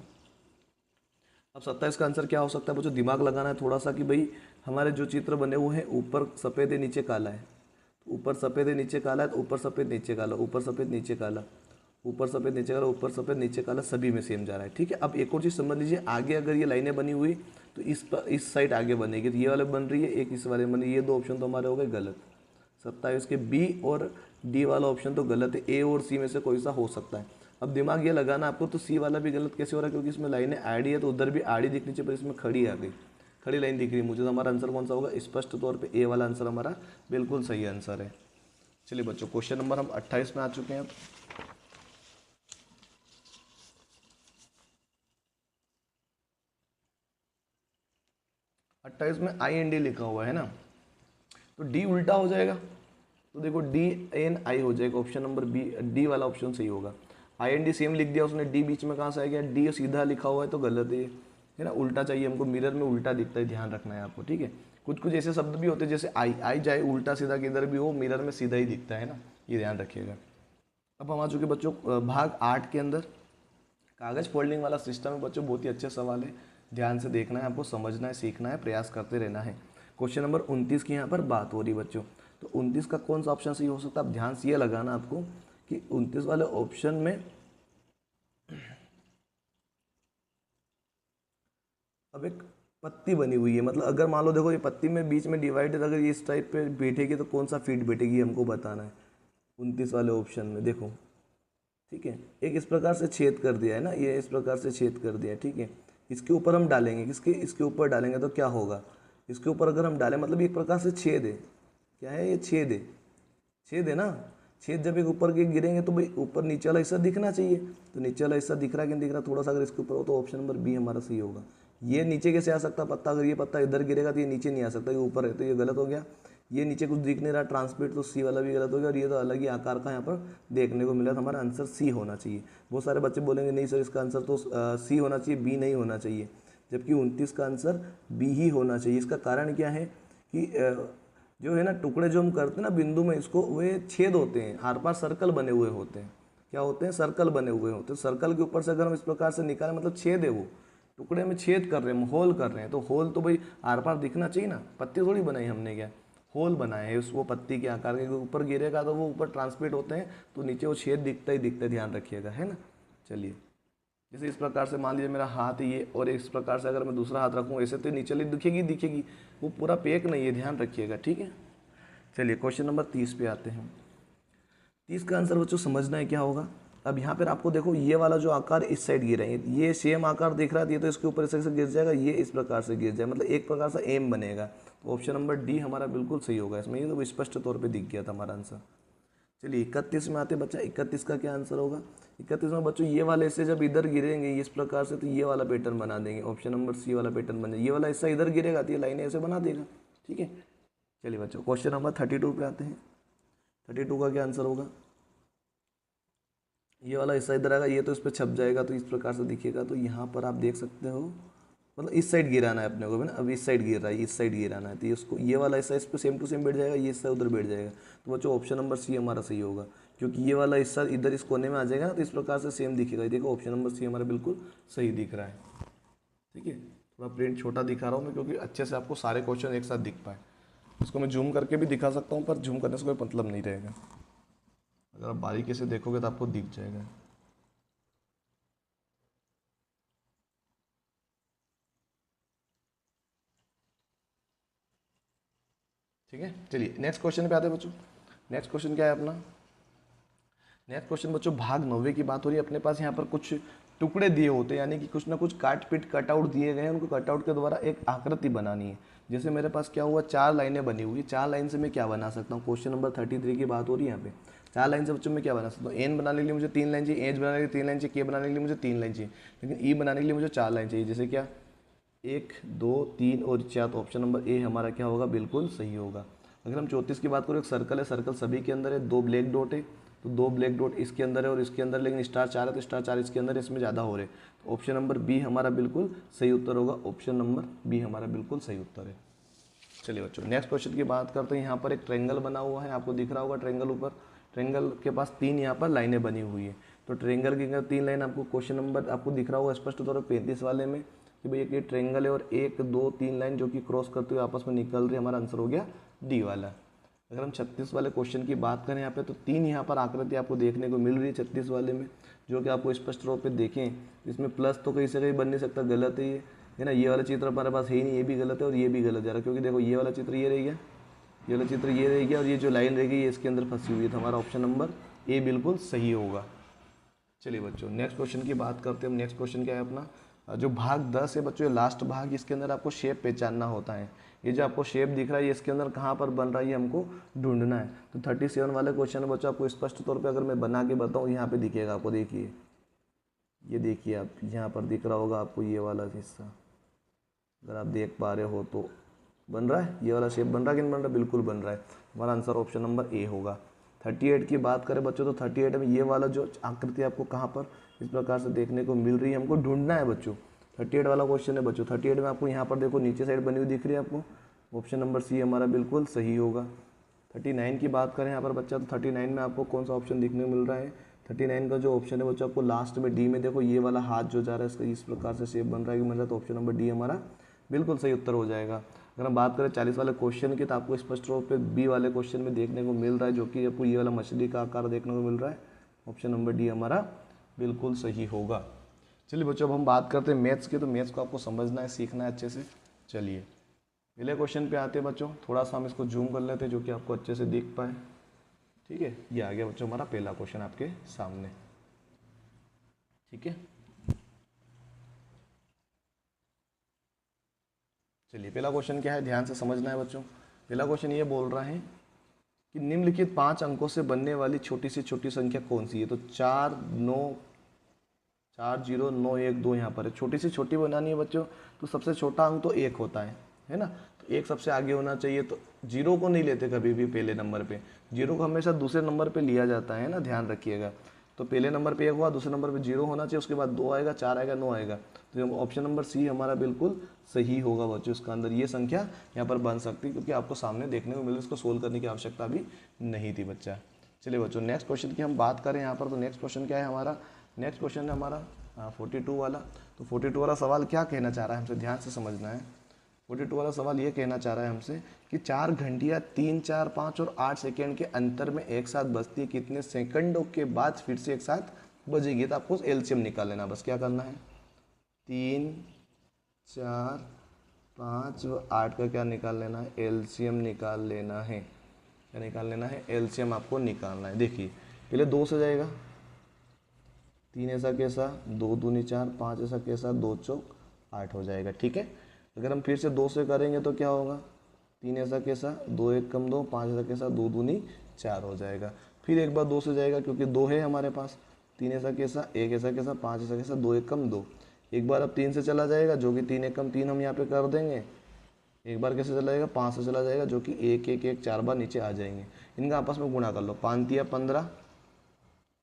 Speaker 1: अब 27 का आंसर क्या हो सकता है बच्चों, दिमाग लगाना है थोड़ा सा कि भाई हमारे जो चित्र बने हुए हैं ऊपर सफ़ेद है नीचे काला है, ऊपर सफ़ेद है नीचे काला है, तो ऊपर सफ़ेद नीचे काला, ऊपर सफ़ेद नीचे काला, ऊपर सफ़ेद नीचे काला, ऊपर सफ़ेद नीचे काला, सभी में सेम जा रहा है, ठीक है। अब एक और चीज़ समझ लीजिए, आगे अगर ये लाइनें बनी हुई तो इस साइड आगे बनेगी, तो ये वाले बन रही है, एक इस वाले बनी, ये दो ऑप्शन तो हमारे हो गए गलत। 27 के बी और डी वाला ऑप्शन तो गलत है, ए और सी में से कोई सा हो सकता है। अब दिमाग ये लगाना आपको, तो सी वाला भी गलत कैसे हो रहा है, क्योंकि इसमें लाइनें आड़ी है, तो उधर भी आड़ी दिखनी चाहिए, पर इसमें खड़ी आ गई, खड़ी लाइन दिख रही है मुझे, तो हमारा आंसर कौन सा होगा, स्पष्ट तौर पे ए वाला आंसर हमारा बिल्कुल सही आंसर है। चलिए बच्चों क्वेश्चन नंबर हम 28 में आ चुके हैं अब। 28 में आई एन डी लिखा हुआ है ना, तो डी उल्टा हो जाएगा, तो देखो डी एन आई हो जाएगा, ऑप्शन नंबर बी डी वाला ऑप्शन सही होगा। आई एन डी सेम लिख दिया उसने, डी बीच में कहाँ से आ गया, डी सीधा लिखा हुआ है तो गलत है ना, उल्टा चाहिए हमको, मिरर में उल्टा दिखता है, ध्यान रखना है आपको, ठीक है। कुछ कुछ ऐसे शब्द भी होते हैं जैसे आई आई जाए उल्टा सीधा किधर भी हो, मिरर में सीधा ही दिखता है ना, ये ध्यान रखिएगा। अब हम आ चुके बच्चों भाग 8 के अंदर, कागज फोल्डिंग वाला सिस्टम है बच्चों, बहुत ही अच्छे सवाल है, ध्यान से देखना है आपको, समझना है, सीखना है, प्रयास करते रहना है। क्वेश्चन नंबर 29 की यहाँ पर बात हो रही बच्चों, तो 29 का कौन सा ऑप्शन सही हो सकता है, आप ध्यान से ये लगाना आपको कि 29 वाले ऑप्शन में अब एक पत्ती बनी हुई है, मतलब अगर मान लो देखो ये पत्ती में बीच में डिवाइडेड अगर ये इस टाइप पे बैठेगी तो कौन सा फीट बैठेगी हमको बताना है 29 वाले ऑप्शन में, देखो ठीक है, एक इस प्रकार से छेद कर दिया है ना, ये इस प्रकार से छेद कर दिया है, ठीक है। इसके ऊपर हम डालेंगे, किसके इसके ऊपर डालेंगे तो क्या होगा, इसके ऊपर अगर हम डालें मतलब एक प्रकार से छेद है, क्या है ये छेद है, छेद है ना, छेद जब एक ऊपर के गिरेंगे तो भाई ऊपर नीचे वाला हिस्सा दिखना चाहिए, तो नीचे वाला हिस्सा दिख रहा है कि नहीं दिख रहा, थोड़ा सा अगर इसके ऊपर हो तो ऑप्शन नंबर बी हमारा सही होगा। ये नीचे कैसे आ सकता पत्ता, अगर ये पत्ता इधर गिरेगा तो ये नीचे नहीं आ सकता, ये ऊपर है तो ये गलत हो गया, ये नीचे कुछ दिख नहीं रहा ट्रांसमिट, तो सी वाला भी गलत हो गया, और ये तो अलग ही आकार का यहाँ पर देखने को मिला, तो हमारा आंसर सी होना चाहिए। बहुत सारे बच्चे बोलेंगे नहीं सर इसका आंसर तो सी होना चाहिए, बी नहीं होना चाहिए, जबकि 29 का आंसर बी ही होना चाहिए। इसका कारण क्या है कि जो है ना टुकड़े जो हम करते हैं ना बिंदु में, इसको वे छेद होते हैं, आर पार सर्कल बने हुए होते हैं, क्या होते हैं, सर्कल बने हुए होते हैं, सर्कल के ऊपर से अगर हम इस प्रकार से निकालें मतलब छेद है, वो टुकड़े में छेद कर रहे हैं, होल कर रहे हैं, तो होल तो भाई आर पार दिखना चाहिए ना, पत्ती थोड़ी बनाई हमने, क्या होल बनाए हैं उस वो पत्ती के आकार के, ऊपर गिरेगा तो वो ऊपर ट्रांसमिट होते हैं, तो नीचे वो छेद दिखता ही दिखता है, ध्यान रखिएगा, है ना। चलिए जैसे इस प्रकार से मान लीजिए मेरा हाथ है ये, और इस प्रकार से अगर मैं दूसरा हाथ रखूँ ऐसे तो नीचे दिखेगी दिखेगी, वो पूरा पैक नहीं है, ध्यान रखिएगा, ठीक है। चलिए क्वेश्चन नंबर 30 पे आते हैं। 30 का आंसर बच्चों समझना है क्या होगा। अब यहाँ पर आपको देखो ये वाला जो आकार इस साइड गिरा है, ये सेम आकार दिख रहा है, ये तो इसके ऊपर ऐसे गिर जाएगा, ये इस प्रकार से गिर जाए, मतलब एक प्रकार से एम बनेगा, तो ऑप्शन नंबर डी हमारा बिल्कुल सही होगा इसमें, ये तो स्पष्ट तौर पर दिख गया था हमारा आंसर। चलिए 31 में आते बच्चा, 31 का क्या आंसर होगा। 31 में बच्चों ये वाले ऐसे जब इधर गिरेंगे इस प्रकार से, तो ये वाला पैटर्न बना देंगे, ऑप्शन नंबर सी वाला पैटर्न बन जाए, ये वाला हिस्सा इधर गिरेगा तो ये लाइनें ऐसे बना देगा, ठीक है। चलिए बच्चों क्वेश्चन नंबर 32 पे आते हैं। 32 का क्या आंसर होगा, ये वाला हिस्सा इधर आएगा, ये तो इस पर छप जाएगा तो इस प्रकार से दिखेगा, तो यहाँ पर आप देख सकते हो, मतलब इस साइड गिराना है अपने को भी ना, अब इस साइड गिर रहा है, इस साइड गिराना है, तो ये उसको ये वाला हिस्सा इस पर सेम टू सेम बैठ जाएगा, ये हिस्सा उधर बैठ जाएगा, तो बच्चों ऑप्शन नंबर सी हमारा सही होगा, क्योंकि ये वाला हिस्सा इधर इस कोने में आ जाएगा ना, तो इस प्रकार से सेम दिखेगा, देखो ऑप्शन नंबर सी हमारा बिल्कुल सही दिख रहा है, ठीक है। थोड़ा प्रिंट छोटा दिखा रहा हूँ मैं, क्योंकि अच्छे से आपको सारे क्वेश्चन एक साथ दिख पाए। इसको मैं जूम करके भी दिखा सकता हूँ, पर जूम करने से कोई मतलब नहीं रहेगा, अगर आप बारीकी से देखोगे तो आपको दिख जाएगा। ठीक है, चलिए नेक्स्ट क्वेश्चन पे आते हैं बच्चों। नेक्स्ट क्वेश्चन क्या है अपना? नेक्स्ट क्वेश्चन बच्चों भाग 9 की बात हो रही है। अपने पास यहाँ पर कुछ टुकड़े दिए होते हैं, यानी कि कुछ ना कुछ काट पीट कटआउट दिए गए हैं, उनको कटआउट के द्वारा एक आकृति बनानी है। जैसे मेरे पास क्या हुआ, 4 लाइनें बनी हुई है। 4 लाइन से मैं क्या बना सकता हूँ? क्वेश्चन नंबर 33 की बात हो रही है यहाँ पे। 4 लाइन से बच्चों मैं क्या बना सकता हूँ? एन बनाने के लिए मुझे 3 लाइन चाहिए, एच बनाने के लिए 3 लाइन चाहिए, के बनाने के लिए मुझे 3 लाइन चाहिए, लेकिन ई बनाने के लिए मुझे 4 लाइन चाहिए। जैसे क्या 1 2 3 और 4, तो ऑप्शन नंबर ए हमारा क्या होगा? बिल्कुल सही होगा। अगर हम 34 की बात करें, एक सर्कल है, सर्कल सभी के अंदर है, 2 ब्लैक डॉट है, तो 2 ब्लैक डॉट इसके अंदर है और इसके अंदर, लेकिन स्टार 4 है तो स्टार 4 इसके अंदर है, इसमें ज़्यादा हो रहे, तो ऑप्शन नंबर बी हमारा बिल्कुल सही उत्तर होगा। ऑप्शन नंबर बी हमारा बिल्कुल सही उत्तर है। चलिए बच्चों नेक्स्ट क्वेश्चन की बात करते हैं। यहाँ पर एक ट्रेंगल बना हुआ है, आपको दिख रहा होगा ट्रेंगल ऊपर। ट्रेंगल के पास 3 यहाँ पर लाइनें बनी हुई है, तो ट्रेंगल की 3 लाइन आपको क्वेश्चन नंबर आपको दिख रहा होगा स्पष्ट तौर पर 35 वाले में कि भाई एक ट्रेंगल है और 1 2 3 लाइन जो कि क्रॉस करते हुए आपस में निकल रही है। हमारा आंसर हो गया डी वाला। अगर हम 36 वाले क्वेश्चन की बात करें यहाँ पे, तो 3 यहाँ पर आकृति आपको देखने को मिल रही है 36 वाले में, जो कि आपको स्पष्ट रूप पे देखें। इसमें प्लस तो कहीं से कहीं बन नहीं सकता, गलत है ये, है ना। ये वाला चित्र हमारे पास है ही नहीं, ये भी गलत है और ये भी गलत है, क्योंकि देखो ये वाला चित्र ये रह गया, ये वाला चित्र ये रह गया और ये जो लाइन रह गई ये इसके अंदर फंसी हुई है, तो हमारा ऑप्शन नंबर ए बिल्कुल सही होगा। चलिए बच्चों नेक्स्ट क्वेश्चन की बात करते हैं। नेक्स्ट क्वेश्चन क्या है अपना? जो भाग 10 है बच्चों, ये लास्ट भाग, इसके अंदर आपको शेप पहचानना होता है। ये जो आपको शेप दिख रहा है ये इसके अंदर कहाँ पर बन रहा है ये हमको ढूंढना है। तो 37 वाले क्वेश्चन में बच्चों आपको स्पष्ट तौर पे अगर मैं बना के बताऊँ, यहाँ पे दिखेगा आपको, देखिए ये देखिए आप, यहाँ पर दिख रहा होगा आपको ये वाला हिस्सा, अगर आप देख पा रहे हो तो बन रहा है, ये वाला शेप बन रहा है कि नहीं बन रहा है? बिल्कुल बन रहा है। हमारा आंसर ऑप्शन नंबर ए होगा। 38 की बात करें बच्चों, तो 38 में ये वाला जो आकृति आपको कहाँ पर इस प्रकार से देखने को मिल रही है, हमको ढूंढना है बच्चों। 38 वाला क्वेश्चन है बच्चों। 38 में आपको यहाँ पर देखो नीचे साइड बनी हुई दिख रही है आपको, ऑप्शन नंबर सी हमारा बिल्कुल सही होगा। 39 की बात करें यहाँ पर बच्चा, तो 39 में आपको कौन सा ऑप्शन देखने को मिल रहा है? 39 का जो ऑप्शन है बच्चों, आपको लास्ट में डी में देखो ये वाला हाथ जो जा रहा है इसका इस प्रकार से शेप बन रहा है कि मतलब, तो ऑप्शन नंबर डी हमारा बिल्कुल सही उत्तर हो जाएगा। अगर हम बात करें 40 वाले क्वेश्चन की, तो आपको स्पष्ट रूप से बी वाले क्वेश्चन में देखने को मिल रहा है, जो कि आपको ये वाला मछली का आकार देखने को मिल रहा है। ऑप्शन नंबर डी हमारा बिल्कुल सही होगा। चलिए बच्चों अब हम बात करते हैं मैथ्स की, तो मैथ्स को आपको समझना है, सीखना है अच्छे से। चलिए पहले क्वेश्चन पे आते हैं बच्चों, थोड़ा सा हम इसको जूम कर लेते हैं जो कि आपको अच्छे से दिख पाए। ठीक है, ये आ गया बच्चों हमारा पहला क्वेश्चन आपके सामने। ठीक है, चलिए पहला क्वेश्चन क्या है, ध्यान से समझना है बच्चों। पहला क्वेश्चन ये बोल रहा है कि निम्नलिखित 5 अंकों से बनने वाली छोटी से छोटी संख्या कौन सी है? तो 4 9 4 0 9 1 2 यहाँ पर है। छोटी से छोटी बनानी है बच्चों, तो सबसे छोटा अंक तो 1 होता है ना। तो 1 सबसे आगे होना चाहिए, तो 0 को नहीं लेते कभी भी पहले नंबर पे, 0 को हमेशा दूसरे नंबर पे लिया जाता है ना, ध्यान रखिएगा। तो पहले नंबर पे 1 हुआ, दूसरे नंबर पे 0 होना चाहिए, उसके बाद 2 आएगा, 4 आएगा, 9 आएगा। तो ऑप्शन नंबर सी हमारा बिल्कुल सही होगा बच्चों। इसका अंदर ये संख्या यहाँ पर बन सकती है, क्योंकि आपको सामने देखने को मिल रही है, इसको सोल्व करने की आवश्यकता भी नहीं थी बच्चा। चलिए बच्चों नेक्स्ट क्वेश्चन की हम बात करें यहाँ पर, तो नेक्स्ट क्वेश्चन क्या है हमारा? नेक्स्ट क्वेश्चन है हमारा 42 वाला। तो 42 वाला सवाल क्या कहना चाह रहा है हमसे, ध्यान से समझना है। 42 वाला सवाल ये कहना चाह रहा है हमसे कि 4 घंटियाँ 3 4 5 और 8 सेकेंड के अंतर में एक साथ बजती है, कितने सेकंडों के बाद फिर से एक साथ बजेगी? तो आपको एलसीएम निकाल लेना, बस क्या करना है, 3 4 5 व 8 का क्या निकाल लेना है? एलसीएम निकाल लेना है। क्या निकाल लेना है? एलसीएम आपको निकालना है। देखिए पहले 2 से जाएगा, 3 ऐसा कैसा, 2 दूनी 4, 5 ऐसा कैसा, 2 चौक 8 हो जाएगा। ठीक है, अगर हम फिर से 2 से करेंगे तो क्या होगा, 3 ऐसा कैसा, 2 1 कम 2, 5 ऐसा कैसा, 2 दूनी 4 हो जाएगा। फिर एक बार 2 से जाएगा, क्योंकि 2 है हमारे पास, 3 ऐसा कैसा, 1 ऐसा कैसा, 5 ऐसा कैसा, 2 1 कम 2। एक बार अब 3 से चला जाएगा, जो कि 3 1 कम 3 हम यहाँ पे कर देंगे। एक बार कैसे चला जाएगा, 5 से चला जाएगा, जो कि 1 1 1 4 बार नीचे आ जाएंगे। इनका आपस में गुणा कर लो, 5 तिया 15,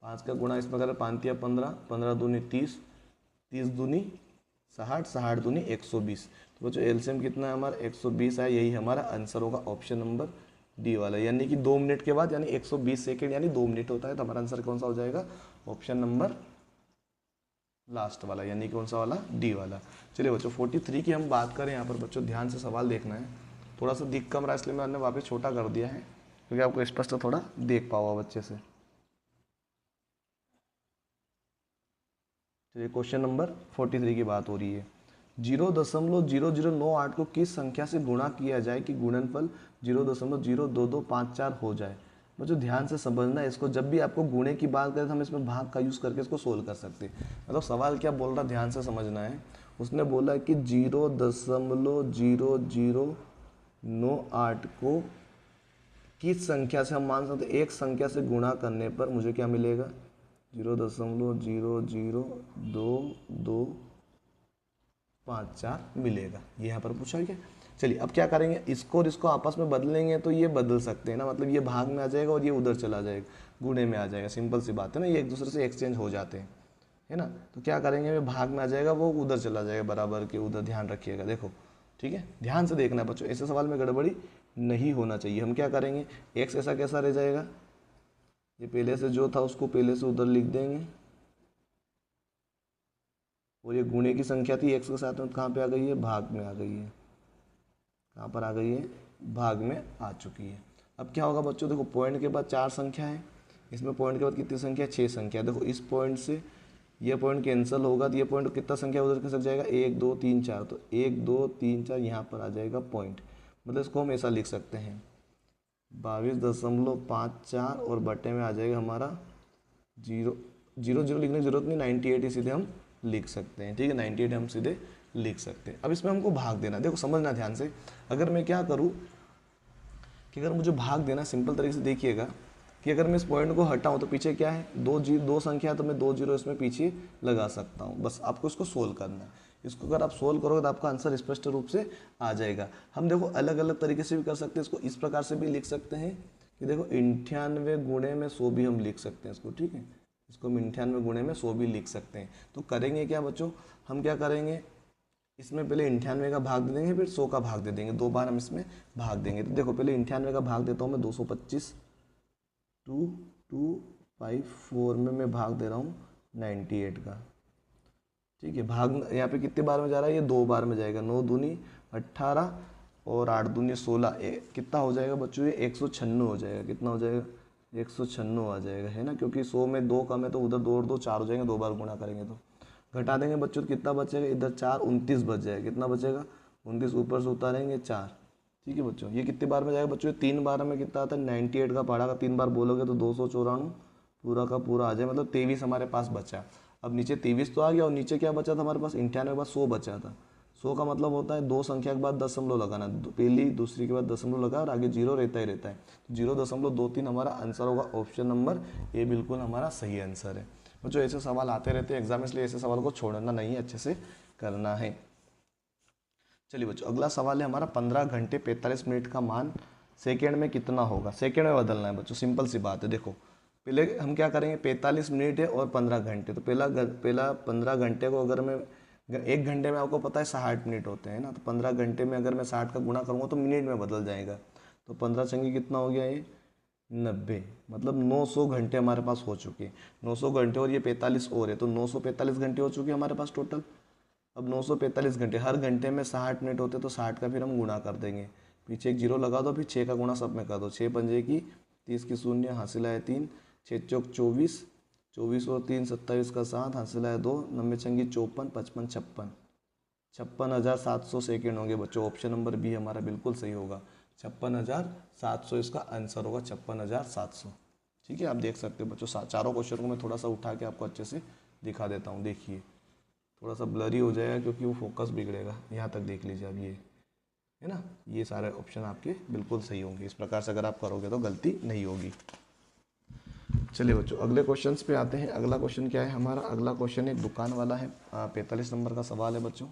Speaker 1: 5 का गुणा इसमें करें, 5 तिया 15, 15 दूनी 30, 30 दूनी 60, 60 दूनी 120। तो बच्चों एलसीएम कितना है हमारा? 120 है, यही हमारा आंसर होगा, ऑप्शन नंबर डी वाला। यानी कि 2 मिनट के बाद, यानी 120 सेकेंड यानी 2 मिनट होता है, तो हमारा आंसर कौन सा हो जाएगा? ऑप्शन नंबर लास्ट वाला, यानी कौन सा वाला? डी वाला। चलिए बच्चों 43 की हम बात करें यहाँ पर बच्चों, ध्यान से सवाल देखना है। थोड़ा सा दिख कम रहा है, इसलिए मैंने वापस छोटा कर दिया है, क्योंकि आपको स्पष्ट थोड़ा देख पाओ बच्चे से। चलिए क्वेश्चन नंबर 43 की बात हो रही है। 0.0098 को किस संख्या से गुणा किया जाए कि गुणनफल 0.02254 हो जाए। बच्चों ध्यान से समझना है इसको, जब भी आपको गुणे की बात करें तो हम इसमें भाग का यूज़ करके इसको सोल्व कर सकते हैं। मतलब सवाल क्या बोल रहा है ध्यान से समझना है। उसने बोला कि 0.0098 को किस संख्या से हम मान सकते हैं, एक संख्या से गुणा करने पर मुझे क्या मिलेगा, 0.0025254 मिलेगा। ये यहाँ पर पूछा क्या। चलिए अब क्या करेंगे, इसको और इसको आपस में बदलेंगे तो ये बदल सकते हैं ना, मतलब ये भाग में आ जाएगा और ये उधर चला जाएगा, गुणे में आ जाएगा। सिंपल सी बात है ना, ये एक दूसरे से एक्सचेंज हो जाते हैं, है ना। तो क्या करेंगे, ये भाग में आ जाएगा, वो उधर चला जाएगा बराबर के उधर। ध्यान रखिएगा, देखो ठीक है, ध्यान से देखना है बच्चों, ऐसे सवाल में गड़बड़ी नहीं होना चाहिए। हम क्या करेंगे, एक्स ऐसा कैसा रह जाएगा, ये पहले से जो था उसको पहले से उधर लिख देंगे, और ये गुणे की संख्या थी एक्स के साथ में, कहाँ पे आ गई है, भाग में आ गई है। कहाँ पर आ गई है, भाग में आ चुकी है। अब क्या होगा बच्चों, देखो पॉइंट के बाद 4 संख्या है, इसमें पॉइंट के बाद कितनी संख्या, 6 संख्या। देखो इस पॉइंट से ये पॉइंट कैंसिल होगा तो ये पॉइंट कितना संख्या उधर खसक जाएगा, 1 2 3 4, तो 1 2 3 4 यहाँ पर आ जाएगा पॉइंट। मतलब इसको हम ऐसा लिख सकते हैं 22.54 और बटे में आ जाएगा हमारा 0 0 0 लिखने की जरूरत नहीं, 98 ही सीधे हम लिख सकते हैं। ठीक है, 98 हम सीधे लिख सकते हैं। अब इसमें हमको भाग देना, देखो समझना ध्यान से। अगर मैं क्या करूँ कि अगर मुझे भाग देना, सिंपल तरीके से देखिएगा कि अगर मैं इस पॉइंट को हटाऊं तो पीछे क्या है, दो संख्या, तो मैं 2 जीरो इसमें पीछे लगा सकता हूं। बस आपको इसको सोल्व करना है। इसको अगर आप सोल्व करोगे तो आपका आंसर स्पष्ट रूप से आ जाएगा। हम देखो अलग अलग तरीके से भी कर सकते हैं इसको, इस प्रकार से भी लिख सकते हैं कि देखो 98 गुणे में 100 भी हम लिख सकते हैं इसको। ठीक है, इसको हम 98 गुणे में 100 भी लिख सकते हैं। तो करेंगे क्या बच्चों, हम क्या करेंगे, इसमें पहले 98 का भाग दे देंगे, फिर 100 का भाग दे देंगे, 2 बार हम इसमें भाग देंगे। तो देखो पहले 98 का भाग देता हूँ मैं, 225 2254 में मैं भाग दे रहा हूँ 98 का। ठीक है, भाग यहाँ पे कितने बार में जा रहा है, ये 2 बार में जाएगा, 9 दूनी 18 और 8 दूनी 16, कितना हो जाएगा बच्चों, ये 196 हो जाएगा। कितना हो जाएगा, 196 आ जाएगा, है ना, क्योंकि 100 में 2 कम है तो उधर 2 और 2 4 हो जाएंगे, 2 बार गुणा करेंगे तो। घटा देंगे बच्चों तो कितना बचेगा, इधर 4 29 बच जाएगा। कितना बचेगा, 29, ऊपर से उतारेंगे 4। ठीक है बच्चों, ये कितने बार में जाएगा बच्चों, 3 बार में कितना आता है, 98 का पढ़ा का 3 बार बोलोगे तो 294 पूरा का पूरा आ जाए, मतलब 23 हमारे पास बचा। अब नीचे 23 तो आ गया, और नीचे क्या बचा था हमारे पास, 98 के बाद 100 बचा था। 100 का मतलब होता है 2 संख्या के बाद दशमलव लगाना, पहली दूसरी के बाद दशमलव लगा और आगे 0 रहता ही रहता है। 0.23 हमारा आंसर होगा, ऑप्शन नंबर ए बिल्कुल हमारा सही आंसर है। बच्चों ऐसे सवाल आते रहते हैं एग्जाम, इसलिए ऐसे सवाल को छोड़ना नहीं है, अच्छे से करना है। चलिए बच्चों अगला सवाल है हमारा, 15 घंटे 45 मिनट का मान सेकेंड में कितना होगा। सेकेंड में बदलना है बच्चों, सिंपल सी बात है। देखो पहले हम क्या करेंगे, 45 मिनट है और 15 घंटे, तो पहला 15 घंटे को अगर मैं, 1 घंटे में आपको पता है 60 मिनट होते हैं ना, तो 15 घंटे में अगर मैं 60 का गुणा करूँगा तो मिनट में बदल जाएगा। तो 15 चंगी कितना हो गया, ये 90, मतलब 900 घंटे हमारे पास हो चुके हैं। 900 घंटे और ये 45 और है, तो 945 घंटे हो चुके हैं हमारे पास टोटल। अब 945 घंटे, हर घंटे में 60 मिनट होते, तो 60 का फिर हम गुणा कर देंगे, पीछे एक जीरो लगा दो, फिर 6 का गुणा सब में कर दो, 6 पंजे की 30 की शून्य, हासिल आए 3, 6 चौक 24, 24 और 3 27 का 7, हासिल आए 2, 90 चंगी 54, 55 56, 56,700 सेकेंड होंगे बच्चों। ऑप्शन नंबर बी हमारा बिल्कुल सही होगा, 56,700 इसका आंसर होगा, 56,700। ठीक है, आप देख सकते हो बच्चों, चारों क्वेश्चन को मैं थोड़ा सा उठा के आपको अच्छे से दिखा देता हूँ। देखिए थोड़ा सा ब्लरी हो जाएगा क्योंकि वो फोकस बिगड़ेगा। यहाँ तक देख लीजिए अब, ये है ना, ये सारे ऑप्शन आपके बिल्कुल सही होंगे। इस प्रकार से अगर आप करोगे तो गलती नहीं होगी। चलिए बच्चों अगले क्वेश्चन पे आते हैं। अगला क्वेश्चन क्या है हमारा, अगला क्वेश्चन एक दुकान वाला है, 45 नंबर का सवाल है बच्चों।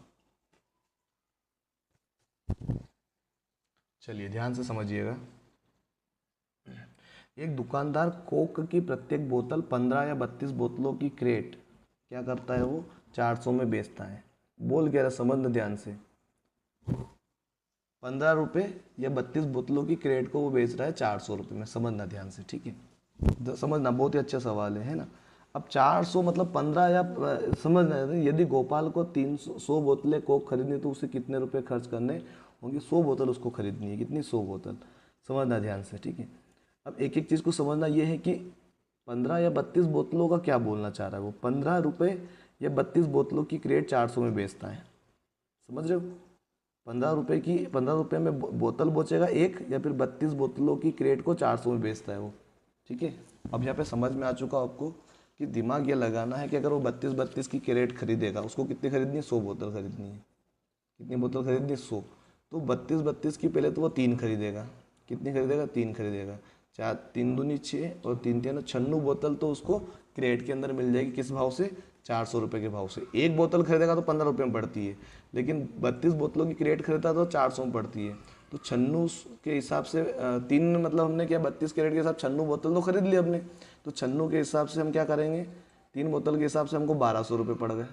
Speaker 1: चलिए ध्यान से समझिएगा। एक दुकानदार कोक की प्रत्येक बोतल 15 या 32 बोतलों की क्रेट क्या करता है, वो 400 में बेचता है। बोल क्या रहा, समझना ध्यान से। 15 रुपये या 32 बोतलों की क्रेट को वो बेच रहा है 400 रुपये में, समझना ध्यान से। ठीक है, समझना, बहुत ही अच्छा सवाल है ना। अब 400 मतलब 15 या समझना, यदि गोपाल को 300 बोतलें कोक खरीदनी तो उसे कितने रुपए खर्च करने होंगे, 100 बोतल उसको खरीदनी है, कितनी, 100 बोतल। समझना ध्यान से, ठीक है। अब एक एक चीज़ को समझना, ये है कि 15 या 32 बोतलों का क्या बोलना चाह रहा है वो। 15 रुपये या 32 बोतलों की क्रेट 400 में बेचता है, समझ रहे हो? 15 रुपये में बोतल बेचेगा एक, या फिर 32 बोतलों की क्रेट को 400 में बेचता है वो। ठीक है, अब यहाँ पे समझ में आ चुका आपको कि दिमाग ये लगाना है कि अगर वो 32 की क्रेट खरीदेगा, उसको कितनी खरीदनी है? 100 बोतल खरीदनी है। कितनी बोतल खरीदनी है? 100। तो 32 की पहले तो वो 3 खरीदेगा। कितनी खरीदेगा? 3 खरीदेगा। 4 3 दूनी 6 और 3 3 96 बोतल तो उसको क्रेट के अंदर मिल जाएगी। किस भाव से? 400 रुपये के भाव से। एक बोतल खरीदेगा तो 15 रुपये में पड़ती है, लेकिन 32 बोतलों की क्रेट खरीदता तो 400 में पड़ती है। तो 96 के हिसाब से 3 मतलब हमने क्या 32 कैरेट के हिसाब 96 बोतल तो खरीद लिया हमने। तो 96 के हिसाब से हम क्या करेंगे? 3 बोतल के हिसाब से हमको 1200 रुपये पड़ गए।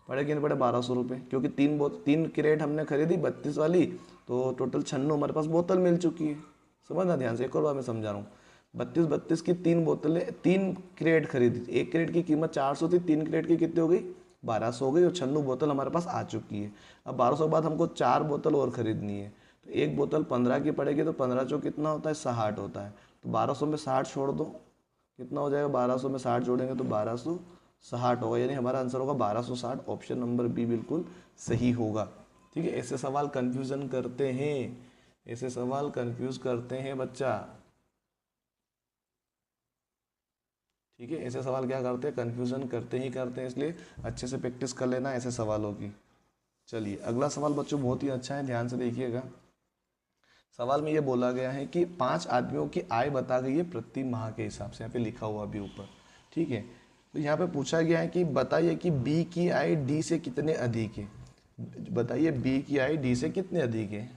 Speaker 1: पड़े कि नहीं पड़े? 1200 रुपये, क्योंकि 3 क्रेट हमने खरीदी 32 वाली, तो टोटल 96 हमारे पास बोतल मिल चुकी है। समझना ध्यान से, एक और बार मैं समझा रहा हूँ। 32 की 3 बोतलें, 3 क्रेट खरीदी। एक क्रेट की कीमत 400 थी, 3 क्रेट की कितनी हो गई? 1200 हो गई, और 96 बोतल हमारे पास आ चुकी है। अब 1200 के बाद हमको 4 बोतल और खरीदनी है। तो एक बोतल 15 की पड़ेगी, तो 15 चौ कितना होता है? 60 होता है। तो 1200 में 60 छोड़ दो, कितना हो जाएगा? 1200 में 60 जोड़ेंगे तो 1260 होगा, यानी हमारा आंसर होगा 1260। ऑप्शन नंबर बी बिल्कुल सही होगा। ठीक है, ऐसे सवाल कंफ्यूजन करते हैं, ऐसे सवाल कंफ्यूज करते हैं बच्चा। ठीक है, ऐसे सवाल क्या करते हैं? कंफ्यूजन करते ही करते हैं, इसलिए अच्छे से प्रैक्टिस कर लेना ऐसे सवालों की। चलिए अगला सवाल बच्चों बहुत ही अच्छा है, ध्यान से देखिएगा। सवाल में ये बोला गया है कि 5 आदमियों की आय बता गई है प्रति माह के हिसाब से, यहाँ पे लिखा हुआ अभी ऊपर। ठीक है, तो यहाँ पे पूछा गया है कि बताइए कि बी की आय डी से कितने अधिक है। बताइए बी की आय डी से कितने अधिक है।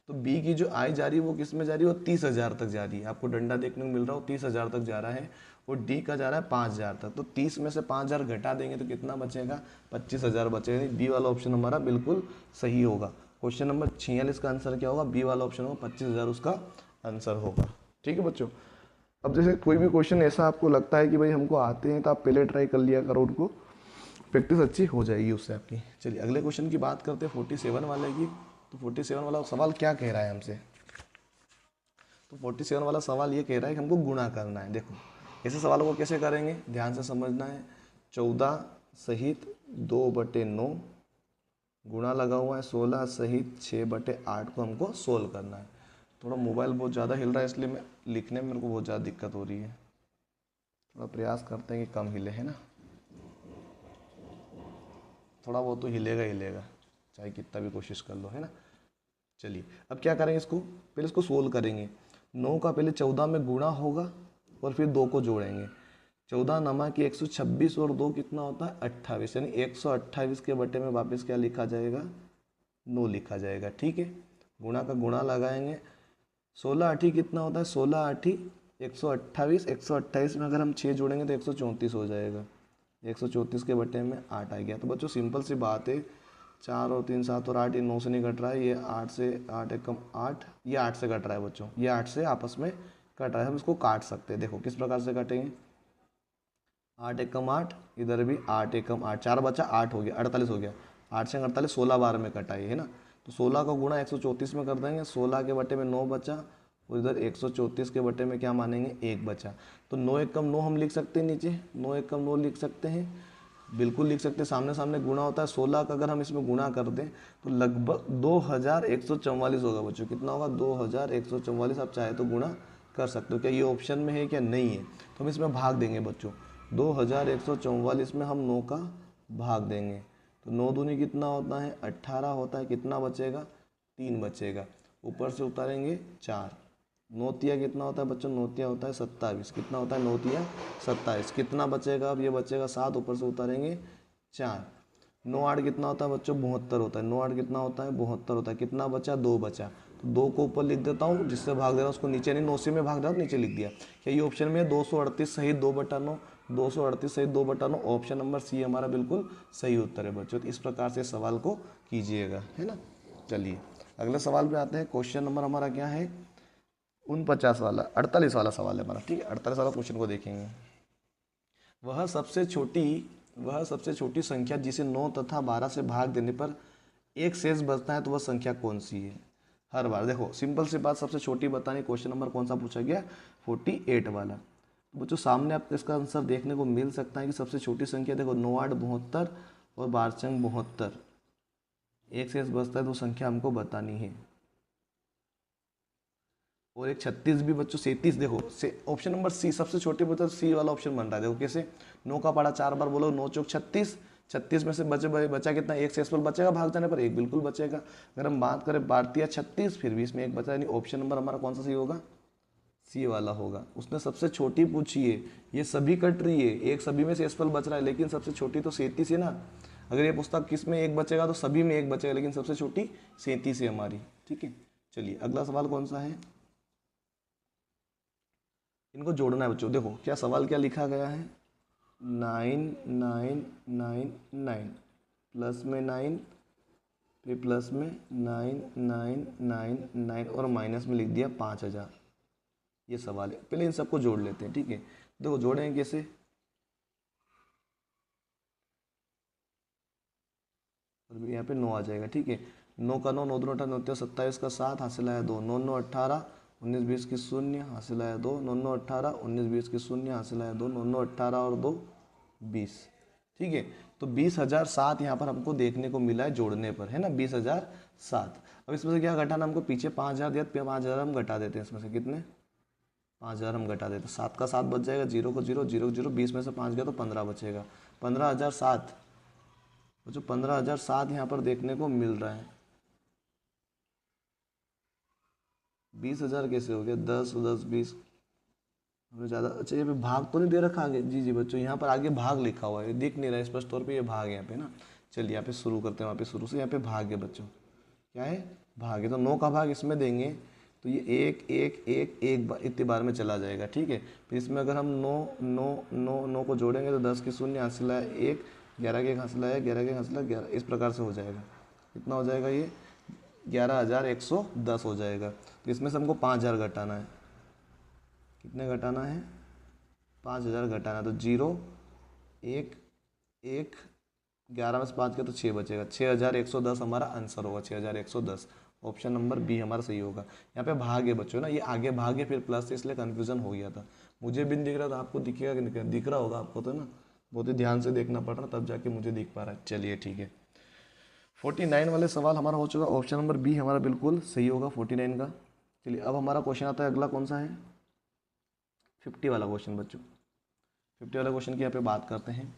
Speaker 1: तो बी की जो आय जा रही है वो किस में जा रही है? वो 30,000 तक जा रही है। आपको डंडा देखने को मिल रहा हो, 30,000 तक जा रहा है, और डी का जा रहा है 5,000 तक। तो 30 में से 5,000 घटा देंगे तो कितना बचेगा? 25,000 बचेगा। बी वाला ऑप्शन हमारा बिल्कुल सही होगा। क्वेश्चन नंबर 46 का आंसर क्या होगा? बी वाला ऑप्शन होगा, 25,000 उसका आंसर होगा। ठीक है बच्चों, अब जैसे कोई भी क्वेश्चन ऐसा आपको लगता है कि भाई हमको आते हैं, तो आप पहले ट्राई कर लिया करो उनको, प्रैक्टिस अच्छी हो जाएगी उससे आपकी। चलिए अगले क्वेश्चन की बात करते हैं 47 वाले की। तो 47 वाला सवाल क्या कह रहा है हमसे? तो 47 वाला सवाल ये कह रहा है कि हमको गुणा करना है। देखो ऐसे सवालों को कैसे करेंगे, ध्यान से समझना है। 14 सहित 2/9 गुणा लगा हुआ है 16 सहित 6/8 को हमको सोल्व करना है। थोड़ा मोबाइल बहुत ज़्यादा हिल रहा है, इसलिए मैं लिखने में मेरे को बहुत ज़्यादा दिक्कत हो रही है। थोड़ा प्रयास करते हैं कि कम हिले, है ना। थोड़ा बहुत तो हिलेगा हिलेगा, चाहे कितना भी कोशिश कर लो, है ना। चलिए अब क्या करेंगे, इसको पहले इसको सोल्व करेंगे। 9 का पहले 14 में गुणा होगा और फिर 2 को जोड़ेंगे। 14 नमा की 126 और 2 कितना होता है? 28, यानी 128 के बटे में वापस क्या लिखा जाएगा? 9 लिखा जाएगा। ठीक है, गुणा का गुणा लगाएंगे। 16 आठी कितना होता है? 16 आठी 128, 128 में अगर हम 6 जोड़ेंगे तो 134 हो जाएगा। 134 के बटे में 8 आ गया। तो बच्चों सिंपल सी बात है, 4 और 3 7 और 8, ये 9 से नहीं कट रहा है, ये 8 से 8 एकम 8, ये 8 से कट रहा है बच्चों, ये 8 से आपस में कट रहा है। हम इसको काट सकते हैं, देखो किस प्रकार से काटेंगे। 8 एकम 8, इधर भी 8 एकम 8, 4 बचा 8 हो गया, 48 हो गया। 8 से 48, 16 बार में कटा है ना। तो 16 का गुणा 134 में कर देंगे, 16 के बटे में 9 बचा, और इधर 134 के बटे में क्या मानेंगे? 1 बचा। तो 9 एकम 9 हम लिख सकते हैं नीचे, 9 एकम 9 लिख सकते हैं, बिल्कुल लिख सकते हैं। सामने सामने गुणा होता है, 16 का अगर हम इसमें गुणा कर दें तो लगभग 2144 होगा बच्चों। कितना होगा? 2144। आप चाहे तो गुणा कर सकते हो। क्या ये ऑप्शन में है? क्या नहीं है? तो हम इसमें भाग देंगे बच्चों। 2144 में हम 9 का भाग देंगे, तो 9 दूनी कितना होता है? 18 होता है। कितना बचेगा? 3 बचेगा। ऊपर से उतारेंगे 4। नौतिया कितना होता है बच्चों? नौतिया होता है 27। कितना होता है? नौतिया 27। कितना बचेगा? अब ये बचेगा 7, ऊपर से उतारेंगे 4। 9 8 कितना होता है बच्चों? 72 होता है। 9 8 कितना होता है? 72 होता है। कितना बचा? 2 बचा। तो 2 को ऊपर लिख देता हूँ, जिससे भाग दे रहा हूँ उसको नीचे नहीं, 9 से में भाग रहा हूँ नीचे लिख दिया। क्या ये ऑप्शन में 238 सहित 2/9? 238 सहित 2/9, ऑप्शन नंबर सी हमारा बिल्कुल सही उत्तर है बच्चों। तो इस प्रकार से सवाल को कीजिएगा, है ना। चलिए अगले सवाल पे आते हैं। क्वेश्चन नंबर हमारा क्या है? 49 वाला, 48 वाला सवाल है हमारा। ठीक है, 48 वाला क्वेश्चन को देखेंगे। वह सबसे छोटी संख्या जिसे 9 तथा 12 से भाग देने पर एक शेष बचता है, तो वह संख्या कौन सी है? हर बार देखो सिंपल सी बात, सबसे छोटी बतानी। क्वेश्चन नंबर कौन सा पूछा गया? 48 वाला। तो बच्चों सामने आपको इसका आंसर देखने को मिल सकता है कि सबसे छोटी संख्या देखो 9 8 72 और 12 72, एक शेष बचता है तो संख्या हमको बतानी है। और एक 36 भी बच्चों 37, देखो से ऑप्शन नंबर सी सबसे छोटी बता, सी वाला ऑप्शन बन रहा है। देखो कैसे, 9 का पढ़ा 4 बार बोलो, 9 चौक 36, 36 में से बचा कितना, एक शेषफल बचेगा भाग जाने पर, एक बिल्कुल बचेगा। अगर हम बात करें भारतीय 36, फिर भी इसमें एक बचा, यानी ऑप्शन नंबर हमारा कौन सा सही होगा, सी वाला होगा। उसने सबसे छोटी पूछी है, ये सभी कट रही है, एक सभी में शेषफल बच रहा है, लेकिन सबसे छोटी तो 37 है ना। अगर ये पूछता किस में एक बचेगा तो सभी में एक बचेगा, लेकिन सबसे छोटी 37 है हमारी। ठीक है, चलिए अगला सवाल कौन सा है, इनको जोड़ना है बच्चों। देखो क्या सवाल क्या लिखा गया है, 9999 प्लस में 9, फिर प्लस में 9999 और माइनस में लिख दिया 5000। ये सवाल है, पहले इन सबको जोड़ लेते हैं। ठीक है, देखो जोड़ेंगे कैसे, और यहाँ पे 9 आ जाएगा। ठीक है, 9 का 9, 9 दूनी 18, 9 27 का 7, हासिल आया 2, 9 9 18, 19 20 की 0, हासिल आया 2, 9 9 18, 19 20 की 0, हासिल आया 2, 9 9 18 और 2 20। ठीक है, तो 20,007 यहाँ पर हमको देखने को मिला है जोड़ने पर, है ना, 20,007। अब इसमें से क्या घटाना, हमको पीछे 5,000 दिया, 5,000 हम घटा देते हैं, इसमें से कितने, 5,000 हम घटा देते हैं, 7 का 7 बच जाएगा, 0 को 0, 0 को 0, 20 में से 5 गया तो 15 बचेगा, 15,007। जो 15,007 यहाँ पर देखने को मिल रहा है। 20,000 कैसे हो गया, 10 10 20 हमने ज़्यादा, अच्छा ये पे भाग तो नहीं दे रखा आगे, जी जी बच्चों यहाँ पर आगे भाग लिखा हुआ है, दिख नहीं रहा है स्पष्ट तौर पे, ये भाग है यहाँ पे ना। चलिए यहाँ पे शुरू करते हैं, वहाँ पे शुरू से, यहाँ पे भाग है बच्चों, क्या है, भाग है। तो 9 का भाग इसमें देंगे तो ये 1 1 1 1 इतनी बार में चला जाएगा। ठीक है, फिर इसमें अगर हम 9 9 9 9 को जोड़ेंगे तो 10 की 0, हासिल है 1, 11 के हासिल है 11 के हासिल है 11, इस प्रकार से हो जाएगा। कितना हो जाएगा ये, 11,110 हो जाएगा। तो इसमें से हमको 5,000 घटाना है, कितने घटाना है, 5,000 घटाना है। तो 0 1 1, 11 में से 5 के तो 6 बचेगा, 6,110 हमारा आंसर होगा, 6,110। ऑप्शन नंबर बी हमारा सही होगा। यहाँ पे भाग है बच्चों ना, ये आगे भाग है फिर प्लस है, इसलिए कन्फ्यूजन हो गया था। मुझे भी नहीं दिख रहा था, आपको दिखेगा कि नहीं, दिख रहा होगा आपको तो ना, बहुत ही ध्यान से देखना पड़ रहा तब जाके मुझे दिख पा रहा है। चलिए ठीक है, 49 वाले सवाल हमारा हो चुका, ऑप्शन नंबर बी हमारा बिल्कुल सही होगा 49 का। चलिए अब हमारा क्वेश्चन आता है, अगला कौन सा है, 50 वाला क्वेश्चन बच्चों। 50 वाले क्वेश्चन की यहाँ पे बात करते हैं,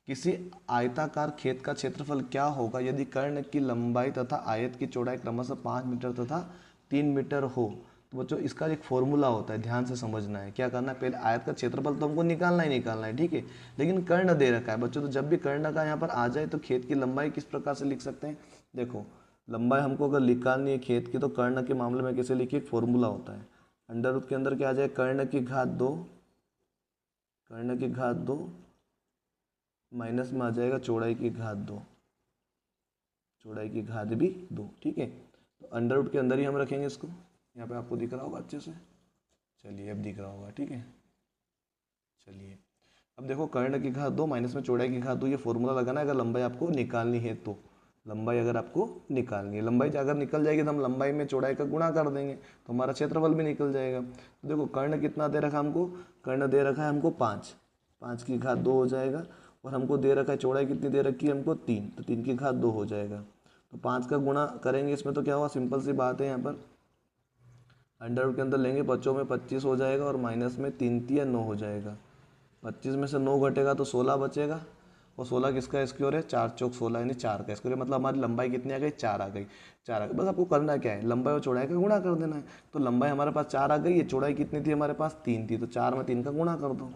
Speaker 1: किसी आयताकार खेत का क्षेत्रफल क्या होगा यदि कर्ण की लंबाई तथा आयत की चौड़ाई क्रमशः 5 मीटर तथा 3 मीटर हो। तो बच्चों इसका एक फॉर्मूला होता है, ध्यान से समझना है। क्या करना है, पहले आयत का क्षेत्रफल तो हमको निकालना ही निकालना है, ठीक है, लेकिन कर्ण दे रखा है बच्चों, तो जब भी कर्ण का यहाँ पर आ जाए तो खेत की लंबाई किस प्रकार से लिख सकते हैं। देखो लंबाई हमको अगर निकालनी है खेत की, तो कर्ण के मामले में कैसे लिखिए, एक फॉर्मूला होता है, अंडर रूट के अंदर क्या आ जाए, कर्ण की घात 2, कर्ण की घात 2 माइनस में आ जाएगा चौड़ाई की घात 2, चौड़ाई की घात भी 2। ठीक है, तो अंडर रूट के अंदर ही हम रखेंगे इसको, यहाँ पे आपको दिख रहा होगा अच्छे से, चलिए अब दिख रहा होगा। ठीक है, चलिए अब देखो कर्ण की घात 2 माइनस में चौड़ाई की घात 2, ये फॉर्मूला लगाना है अगर लंबाई आपको निकालनी है तो। लंबाई अगर आपको निकालनी है, लंबाई अगर निकल जाएगी तो हम लंबाई में चौड़ाई का गुणा कर देंगे तो हमारा क्षेत्रफल भी निकल जाएगा। तो देखो कर्ण कितना दे रखा हमको, कर्ण दे रखा है हमको 5, 5 की घात 2 हो जाएगा, और हमको दे रखा है चौड़ाई कितनी दे रखी है हमको 3, तो 3 की घात 2 हो जाएगा। तो 5 का गुणा करेंगे इसमें तो क्या होगा, सिंपल सी बात है, यहाँ पर अंडर रूट के अंदर लेंगे, बच्चों में 25 हो जाएगा और माइनस में 3 3 9 हो जाएगा। 25 में से 9 घटेगा तो 16 बचेगा, और 16 किसका स्क्वायर है, 4 चौक 16 यानी 4 का स्क्वायर, मतलब हमारी लंबाई कितनी आ गई, 4 आ गई, 4 आ गई। बस आपको करना क्या है, लंबाई और चौड़ाई का गुणा कर देना है। तो लंबाई हमारे पास 4 आ गई है, चौड़ाई कितनी थी हमारे पास 3 थी, तो 4 में 3 का गुणा कर दो,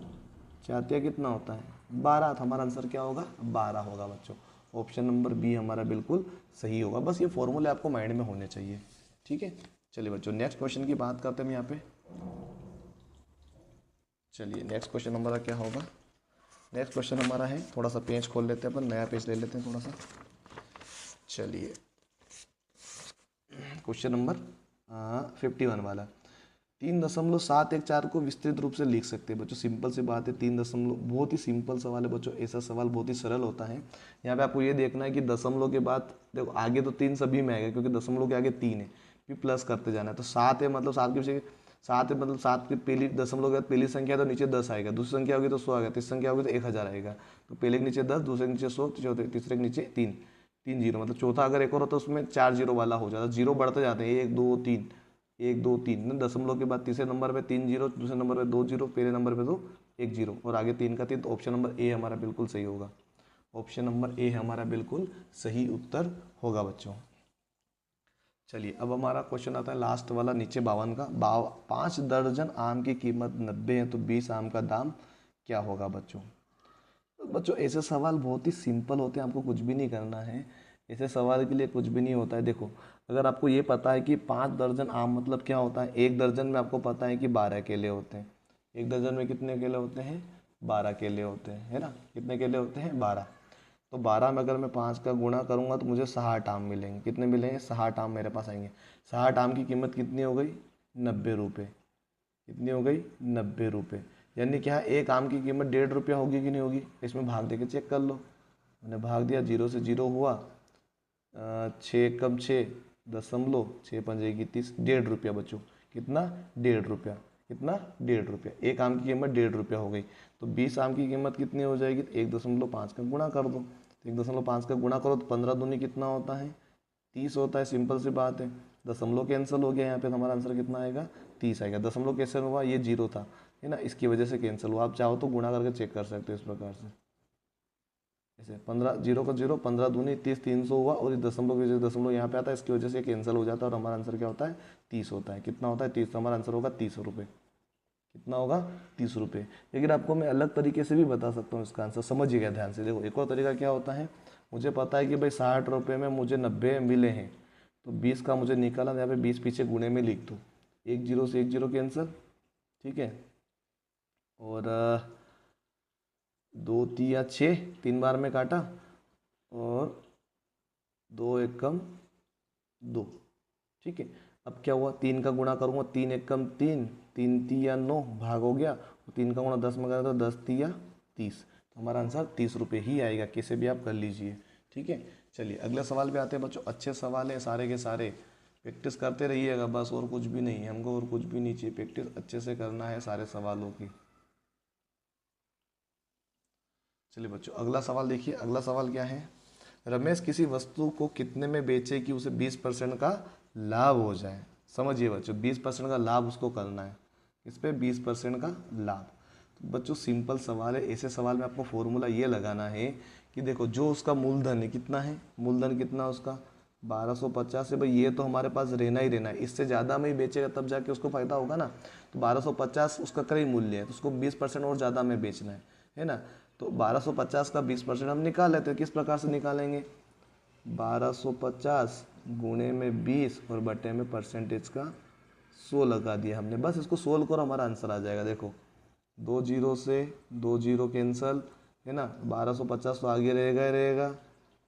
Speaker 1: 4 कितना होता है 12। तो हमारा आंसर क्या होगा, 12 होगा बच्चों। ऑप्शन नंबर बी हमारा बिल्कुल सही होगा। बस ये फॉर्मूले आपको माइंड में होने चाहिए। ठीक है, चलिए बच्चों नेक्स्ट क्वेश्चन की बात करते हैं हम यहाँ पे। चलिए नेक्स्ट क्वेश्चन हमारा क्या होगा, नेक्स्ट क्वेश्चन हमारा है, थोड़ा सा पेज खोल लेते हैं अपन, नया पेज ले लेते हैं थोड़ा सा। चलिए क्वेश्चन नंबर 51 वाला, 3.714 को विस्तृत रूप से लिख सकते हैं बच्चों। सिंपल सी बात है, 3 बहुत ही सिंपल सवाल है बच्चों, ऐसा सवाल बहुत ही सरल होता है। यहाँ पे आपको ये देखना है कि दशमलव के बाद देखो आगे तो 3 सभी में आएगा, क्योंकि दशमलव के आगे 3 है, फिर प्लस करते जाना है। तो 7 है, मतलब 7 के पीछे 7 है, मतलब 7 की पहली दशमलव के बाद पहली संख्या तो नीचे 10 आएगा, दूसरी संख्या होगी तो 100 आएगा, तीसरी संख्या होगी तो 1000 आएगा। तो पहले के नीचे 10, दूसरे के नीचे 100, तीसरे के नीचे 3, 3 जीरो, मतलब चौथा अगर एक और होता तो उसमें 4 जीरो वाला हो जाता, जीरो बढ़ते जाते हैं, 1 2 3 1 2 3, दशमलव के बाद तीसरे नंबर पे 3 जीरो, दूसरे नंबर पे 2 जीरो, पहले नंबर पे तो 1 जीरो और आगे 3 का 3, तो ऑप्शन नंबर ए हमारा बिल्कुल सही होगा। ऑप्शन नंबर ए हमारा बिल्कुल सही उत्तर होगा बच्चों। चलिए अब हमारा क्वेश्चन आता है लास्ट वाला नीचे 52 का। 5 दर्जन आम की कीमत 90 है तो 20 आम का दाम क्या होगा बच्चों। तो बच्चों ऐसे सवाल बहुत ही सिंपल होते हैं, आपको कुछ भी नहीं करना है, ऐसे सवाल के लिए कुछ भी नहीं होता है। देखो अगर आपको ये पता है कि 5 दर्जन आम मतलब क्या होता है, एक दर्जन में आपको पता है कि 12 केले होते हैं, एक दर्जन में कितने केले होते हैं, 12 केले होते हैं, है ना, कितने केले होते हैं, 12। तो 12 में अगर मैं 5 का गुणा करूंगा तो मुझे 60 आम मिलेंगे, कितने मिलेंगे, 60 आम मेरे पास आएंगे। 60 आम की कीमत कितनी हो गई, 90 रुपये, कितनी हो गई, 90 रुपये। यानी क्या, एक आम की कीमत 1.5 रुपया होगी कि नहीं होगी, इसमें भाग दे के चेक कर लो। मैंने भाग दिया, जीरो से जीरो हुआ, 6 कम 6 दशमलव, 6 5 30, 1.5 रुपया बच्चों, कितना, 1.5 रुपया, कितना, 1.5 रुपया, एक आम की कीमत 1.5 रुपया हो गई। तो 20 आम की कीमत कितनी हो जाएगी, तो 1.5 का गुणा कर दो, तो 1.5 का गुणा करो तो 15 दूनी कितना होता है, 30 होता है, सिंपल सी बात है। दशमलव कैंसिल हो गया, यहाँ पे हमारा आंसर कितना आएगा, 30 आएगा। दशमलव कैंसिल हुआ, ये जीरो था, है ना, इसकी वजह से कैंसिल हुआ। आप चाहो तो गुणा करके चेक कर सकते हो इस प्रकार से, ऐसे 15 जीरो का जीरो, 15 दूनी 30, 300 हुआ, और इस दशमलव की वजह दशमलव यहाँ पे आता है, इसकी वजह से कैंसिल हो जाता है और हमारा आंसर क्या होता है, 30 होता है। कितना होता है, 30, तो हमारा आंसर होगा 30 रुपये, कितना होगा, 30 रुपये। लेकिन आपको मैं अलग तरीके से भी बता सकता हूँ इसका आंसर, समझिएगा ध्यान से। देखो एक और तरीका क्या होता है, मुझे पता है कि भाई 60 रुपये में मुझे 90 मिले हैं, तो 20 का मुझे निकाला, यहाँ पे 20 पीछे गुणे में लिख दो, एक जीरो से एक जीरो कैंसिल, ठीक है, और 2 तिया 6, 3 बार में काटा, और 2 एक कम 2, ठीक है। अब क्या हुआ, 3 का गुणा करूंगा, 3 एक कम 3, 3 तिया 9, भाग हो गया, 3 का गुणा 10 में करें तो 10 तिया 30, तो हमारा आंसर 30 रुपये ही आएगा, किसे भी आप कर लीजिए, ठीक है। चलिए अगले सवाल पे आते हैं बच्चों। अच्छे सवाल है सारे के सारे, प्रैक्टिस करते रहिएगा बस, और कुछ भी नहीं है हमको, और कुछ भी नहीं चाहिए, प्रैक्टिस अच्छे से करना है सारे सवालों की। चलिए बच्चों अगला सवाल देखिए, अगला सवाल क्या है, रमेश किसी वस्तु को कितने में बेचे कि उसे 20% का लाभ हो जाए। समझिए बच्चों, 20% का लाभ उसको करना है, इस पे 20% का लाभ। तो बच्चों सिंपल सवाल है, ऐसे सवाल में आपको फॉर्मूला ये लगाना है कि देखो जो उसका मूलधन है, कितना है मूलधन, कितना उसका 1250 है भाई, ये तो हमारे पास रहना ही रहना है, इससे ज़्यादा में ही बेचेगा तब जाके उसको फायदा होगा ना। तो 1250 उसका क्रय मूल्य है, तो उसको 20% और ज़्यादा में बेचना है ना। तो 1250 का 20% हम निकाल लेते हैं, किस प्रकार से निकालेंगे, 1250 गुणे में 20 और बटे में परसेंटेज का 100 लगा दिया हमने, बस इसको सोल्व करो, हमारा आंसर आ जाएगा। देखो 2 जीरो से 2 जीरो कैंसल, है ना, 1250 तो आगे रहेगा ही रहेगा,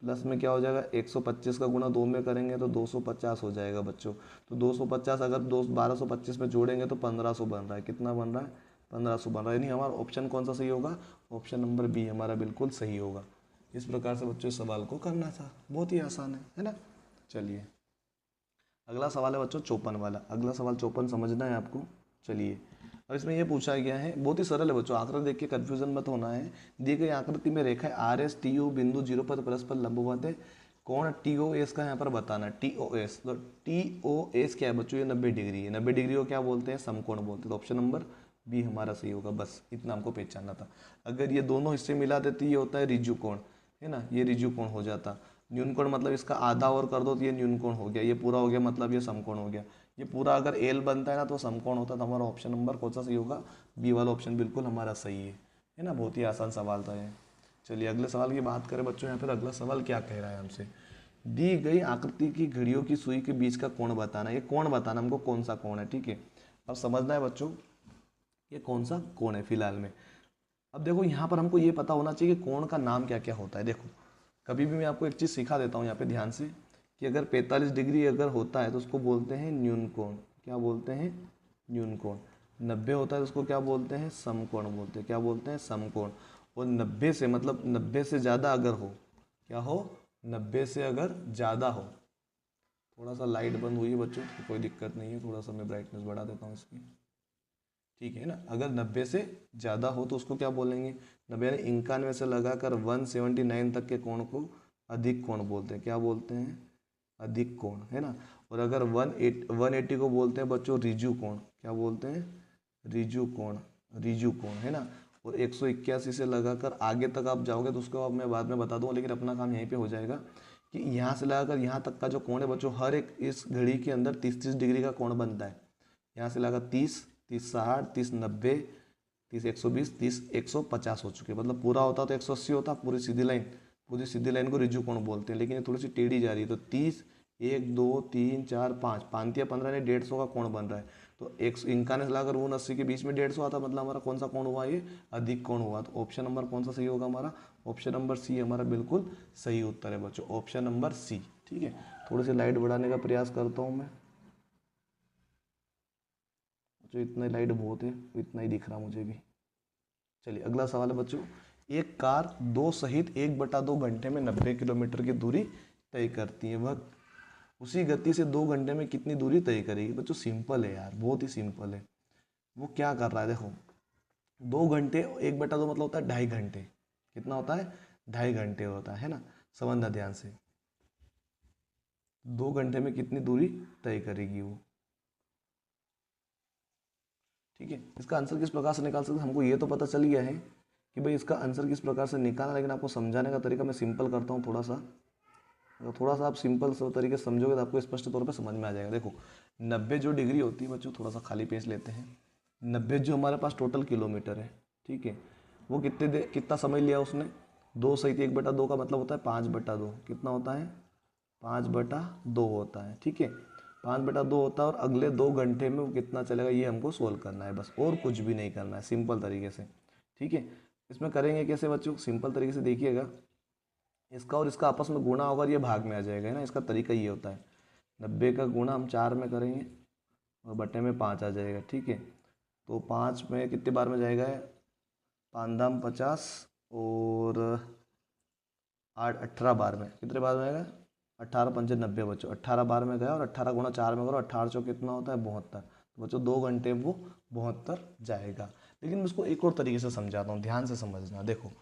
Speaker 1: प्लस में क्या हो जाएगा, 125 का गुणा 2 में करेंगे तो 250 हो जाएगा बच्चों। तो 250 अगर 1225 में जोड़ेंगे तो 1500 बन रहा है, कितना बन रहा है, 1500 बन रहा है। यानी हमारा ऑप्शन कौन सा सही होगा, ऑप्शन नंबर बी हमारा बिल्कुल सही होगा। इस प्रकार से बच्चों इस सवाल को करना था, बहुत ही आसान है ना। चलिए अगला सवाल है बच्चों 54 वाला, अगला सवाल 54 समझना है आपको। चलिए अब इसमें यह पूछा गया है, बहुत ही सरल है बच्चों, आंकड़ा देख के कंफ्यूजन मत होना है। दी गई आकृति में रेखा आर एस टी यू बिंदु 0 पर परस्पर लंबवत है, कौन टी ओ एस का यहाँ पर बताना है, टी ओ एस, तो टी ओ एस क्या है बच्चों, ये 90 डिग्री है, 90 डिग्री को क्या बोलते हैं, समकोण बोलते हैं। तो ऑप्शन नंबर बी हमारा सही होगा, बस इतना हमको पहचानना था। अगर ये दोनों हिस्से मिला देते ये होता है रिजु कोण, है ना, ये रिजु कोण हो जाता। न्यून कोण मतलब इसका आधा और कर दो तो ये न्यून कोण हो गया, ये पूरा हो गया मतलब ये समकोण हो गया। ये पूरा अगर एल बनता है ना तो समकोण होता है, तो हमारा ऑप्शन नंबर कौन सा सही होगा, बी वाला ऑप्शन बिल्कुल हमारा सही है ना। बहुत ही आसान सवाल था ये। चलिए अगले सवाल की बात करें बच्चों, यहाँ पर अगला सवाल क्या कह रहा है हमसे, दी गई आकृति की घड़ियों की सुई के बीच का कोण बताना। ये कोण बताना हमको कौन सा कोण है, ठीक है। अब समझना है बच्चों ये कौन सा कोण है फिलहाल में। अब देखो यहाँ पर हमको ये पता होना चाहिए कि कोण का नाम क्या क्या होता है। देखो कभी भी मैं आपको एक चीज़ सिखा देता हूँ यहाँ पे ध्यान से, कि अगर 45 डिग्री अगर होता है तो उसको बोलते हैं न्यून कोण, क्या बोलते हैं, न्यून कोण। 90 होता है तो उसको क्या बोलते हैं, समकोण बोलते हैं, क्या बोलते हैं, समकोण। और 90 से मतलब 90 से ज़्यादा अगर हो, क्या हो, 90 से अगर ज़्यादा हो, थोड़ा सा लाइट बंद हुई है बच्चों तो कोई दिक्कत नहीं है, थोड़ा सा मैं ब्राइटनेस बढ़ा देता हूँ इसकी, ठीक है ना। अगर 90 से ज़्यादा हो तो उसको क्या बोलेंगे, 90 यानी 91 से लगाकर 179 तक के कोण को अधिक कोण बोलते हैं। क्या बोलते हैं? अधिक कोण, है ना। और अगर 180 को बोलते हैं बच्चों रिजु कोण। क्या बोलते हैं? रिजु कोण, रिजु कोण, है ना। और 181 से लगाकर आगे तक आप जाओगे तो उसको अब मैं बाद में बता दूंगा, लेकिन अपना काम यहीं पे हो जाएगा कि यहाँ से लगाकर यहाँ तक का जो कोण है बच्चों, हर एक इस घड़ी के अंदर 30-30 डिग्री का कोण बनता है। यहाँ से लगाकर 30, 30 60, 30 90, 30 120, 30 150 हो चुके। मतलब पूरा होता तो 180 होता, पूरी सीधी लाइन को रिजु कोण बोलते हैं, लेकिन ये थोड़ी सी टेढ़ी जा रही है। तो 30, 1 2 3 4 5, 5 या 15 ने 150 का कोण बन रहा है। तो 191 से लाकर 79 के बीच में 150 आता, मतलब हमारा कौन सा कोण हुआ? ये अधिक कोण हुआ। तो ऑप्शन नंबर कौन सा सही होगा हमारा? ऑप्शन नंबर सी हमारा बिल्कुल सही उत्तर है बच्चों, ऑप्शन नंबर सी। ठीक है, थोड़ी सी लाइट बढ़ाने का प्रयास करता हूँ मैं। जो इतना लाइट बहुत है, इतना ही दिख रहा मुझे भी। चलिए अगला सवाल है बच्चों, एक कार 2 सहित 1/2 घंटे में 90 किलोमीटर की दूरी तय करती है, वह उसी गति से 2 घंटे में कितनी दूरी तय करेगी? बच्चों सिंपल है यार, बहुत ही सिंपल है। वो क्या कर रहा है देखो, 2 घंटे 1/2 मतलब होता है 2.5 घंटे। कितना होता है? 2.5 घंटे होता है ना। समझना ध्यान से, 2 घंटे में कितनी दूरी तय करेगी वो। ठीक है, इसका आंसर किस प्रकार से निकाल सकते हैं? हमको ये तो पता चल गया है कि भाई इसका आंसर किस प्रकार से निकालना, लेकिन आपको समझाने का तरीका मैं सिंपल करता हूँ थोड़ा सा। अगर थोड़ा सा आप सिंपल तरीके से समझोगे तो आपको स्पष्ट तौर पे समझ में आ जाएगा। देखो 90 जो डिग्री होती है बच्चों, थोड़ा सा खाली पेज लेते हैं। 90 जो हमारे पास टोटल किलोमीटर है, ठीक है, वो कितना समय लिया उसने? 2 सहित 1/2 का मतलब होता है 5/2। कितना होता है? 5/2 होता है। ठीक है, 5/2 होता है। और अगले 2 घंटे में वो कितना चलेगा ये हमको सोल्व करना है बस, और कुछ भी नहीं करना है, सिंपल तरीके से। ठीक है, इसमें करेंगे कैसे बच्चों? सिंपल तरीके से देखिएगा, इसका और इसका आपस में गुणा होगा, ये भाग में आ जाएगा, है ना। इसका तरीका ये होता है, 90 का गुणा हम 4 में करेंगे और बटे में 5 आ जाएगा। ठीक है, तो 5 में कितने बार में जाएगा? 5 दाम 50 और 8 18 बार में, कितने बार में आएगा? 18 पंचे 90 बच्चों, 18 बार में गया। और 18 गुणा 4 में करो, 18 चौ कितना होता है? 72। तो बच्चों 2 घंटे वो 72 जाएगा। लेकिन मैं इसको एक और तरीके से समझाता हूँ, ध्यान से समझना। देखो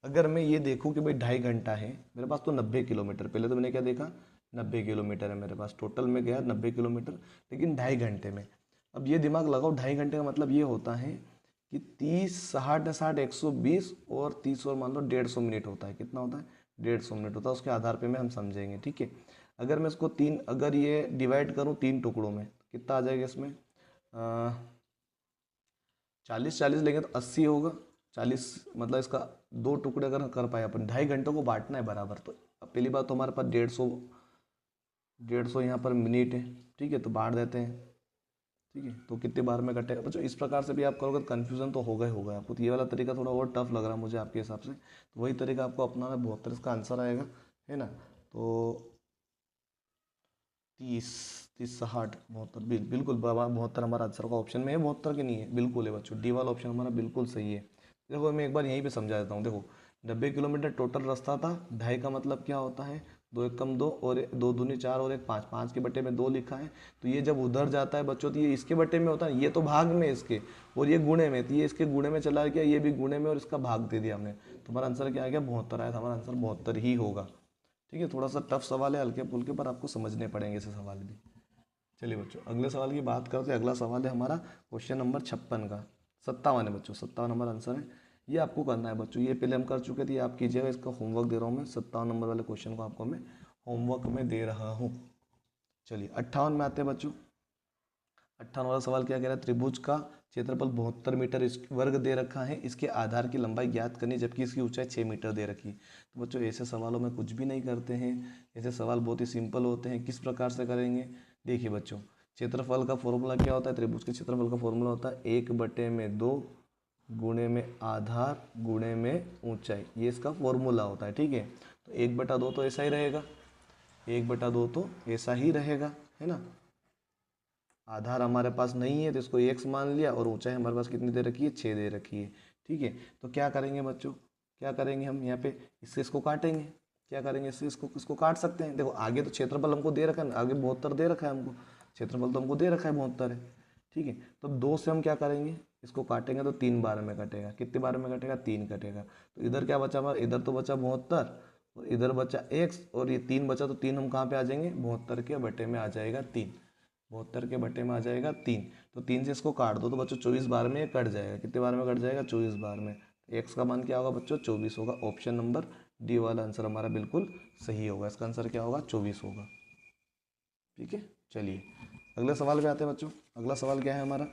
Speaker 1: अगर मैं ये देखूँ कि भाई 2.5 घंटा है मेरे पास, तो 90 किलोमीटर, पहले तो मैंने क्या देखा? 90 किलोमीटर है मेरे पास, टोटल में गया 90 किलोमीटर, लेकिन 2.5 घंटे में। अब ये दिमाग लगाओ, 2.5 घंटे का मतलब ये होता है कि 30 60 60 120 और 30 और मान लो 150 मिनट होता है। कितना होता है? 150 मिनट होता है। उसके आधार पे में हम समझेंगे। ठीक है, अगर मैं इसको अगर ये डिवाइड करूँ 3 टुकड़ों में, कितना आ जाएगा इसमें? 40 लेंगे तो 80 होगा। 40 मतलब इसका 2 टुकड़े अगर कर पाए अपन, 2.5 घंटों को बांटना है बराबर। तो पहली बात तो हमारे पास 150 यहाँ पर मिनट है। ठीक है, तो बांट देते हैं। ठीक है, तो कितने बार में कटेगा बच्चों? इस प्रकार से भी आप करोगे तो कन्फ्यूजन तो होगा ही होगा आपको। तो ये वाला तरीका थोड़ा और टफ लग रहा है मुझे आपके हिसाब से, तो वही तरीका आपको अपनाना है। 72 इसका आंसर आएगा, है ना। तो 30 30 60 72, बिल्कुल 72 हमारा आंसर का ऑप्शन में है। 72 के नहीं है, बिल्कुल है बच्चों, डी वाला ऑप्शन हमारा बिल्कुल सही है। देखो मैं एक बार यहीं पे समझा देता हूँ। देखो 90 किलोमीटर टोटल रास्ता था, 2.5 का मतलब क्या होता है? 2 1 कम 2 और 2 दूनी 4 और 1 5, 5 के बटे में 2 लिखा है। तो ये जब उधर जाता है बच्चों तो ये इसके बटे में होता है, ये तो भाग में है इसके, और ये गुणे में, तो ये इसके गुणे में चला गया, ये भी गुणे में, और इसका भाग दे दिया हमने। तो हमारा आंसर क्या आ गया? 72 आया था। हमारा आंसर 72 ही होगा। ठीक है, थोड़ा सा टफ सवाल है, हल्के फुल्के, पर आपको समझने पड़ेंगे ऐसे सवाल भी। चलिए बच्चों अगले सवाल की बात करते हैं। अगला सवाल है हमारा क्वेश्चन नंबर 56 का, 57 है बच्चों, 57 नंबर आंसर है। ये आपको करना है बच्चों, ये पहले हम कर चुके थे, ये आप कीजिएगा। इसका होमवर्क दे रहा हूँ मैं, 57 नंबर वाले क्वेश्चन को आपको मैं होमवर्क में दे रहा हूँ। चलिए 58 में आते हैं बच्चों। 58 वाला सवाल क्या कह रहा है? त्रिभुज का क्षेत्रफल 72 मीटर वर्ग दे रखा है, इसके आधार की लंबाई ज्ञात करनी, जबकि इसकी ऊंचाई 6 मीटर दे रखी है। तो बच्चों ऐसे सवालों में कुछ भी नहीं करते हैं, ऐसे सवाल बहुत ही सिंपल होते हैं। किस प्रकार से करेंगे? देखिए बच्चों, क्षेत्रफल का फॉर्मूला क्या होता है? त्रिभुज के क्षेत्रफल का फॉर्मूला होता है 1/2 गुणे में आधार गुणे में ऊंचाई, ये इसका फॉर्मूला होता है। ठीक है, तो 1/2 तो ऐसा ही रहेगा, 1/2 तो ऐसा ही रहेगा, है ना। आधार हमारे पास नहीं है तो इसको x मान लिया, और ऊंचाई हमारे पास कितनी दे रखी है? 6 दे रखी है। ठीक है, तो क्या करेंगे बच्चों? क्या करेंगे हम यहाँ पे? इससे इसको काटेंगे। क्या करेंगे? इससे इसको काट सकते हैं। देखो आगे तो क्षेत्रफल हमको दे रखा है, आगे 72 दे रखा है हमको, क्षेत्रफल तो हमको दे रखा है 72 है। ठीक है, तो 2 से हम क्या करेंगे? इसको काटेंगे तो 3 बार में कटेगा। कितने बार में कटेगा? 3 कटेगा। तो इधर क्या बचा हमारा? इधर तो बचा 72, और इधर बचा x और ये 3 बचा, तो 3 हम कहाँ पे आ जाएंगे, 72 के बटे में आ जाएगा 3, 72 के बटे में आ जाएगा 3। तो 3 से इसको काट दो तो बच्चों 24 बार में ये कट जाएगा। कितने बार में कट जाएगा, 24 बार में। एक्स का मान क्या होगा बच्चों, 24 होगा। ऑप्शन नंबर डी वाला आंसर हमारा बिल्कुल सही होगा। इसका आंसर क्या होगा, 24 होगा। ठीक है, चलिए अगले सवाल पे आते हैं बच्चों। अगला सवाल क्या है हमारा,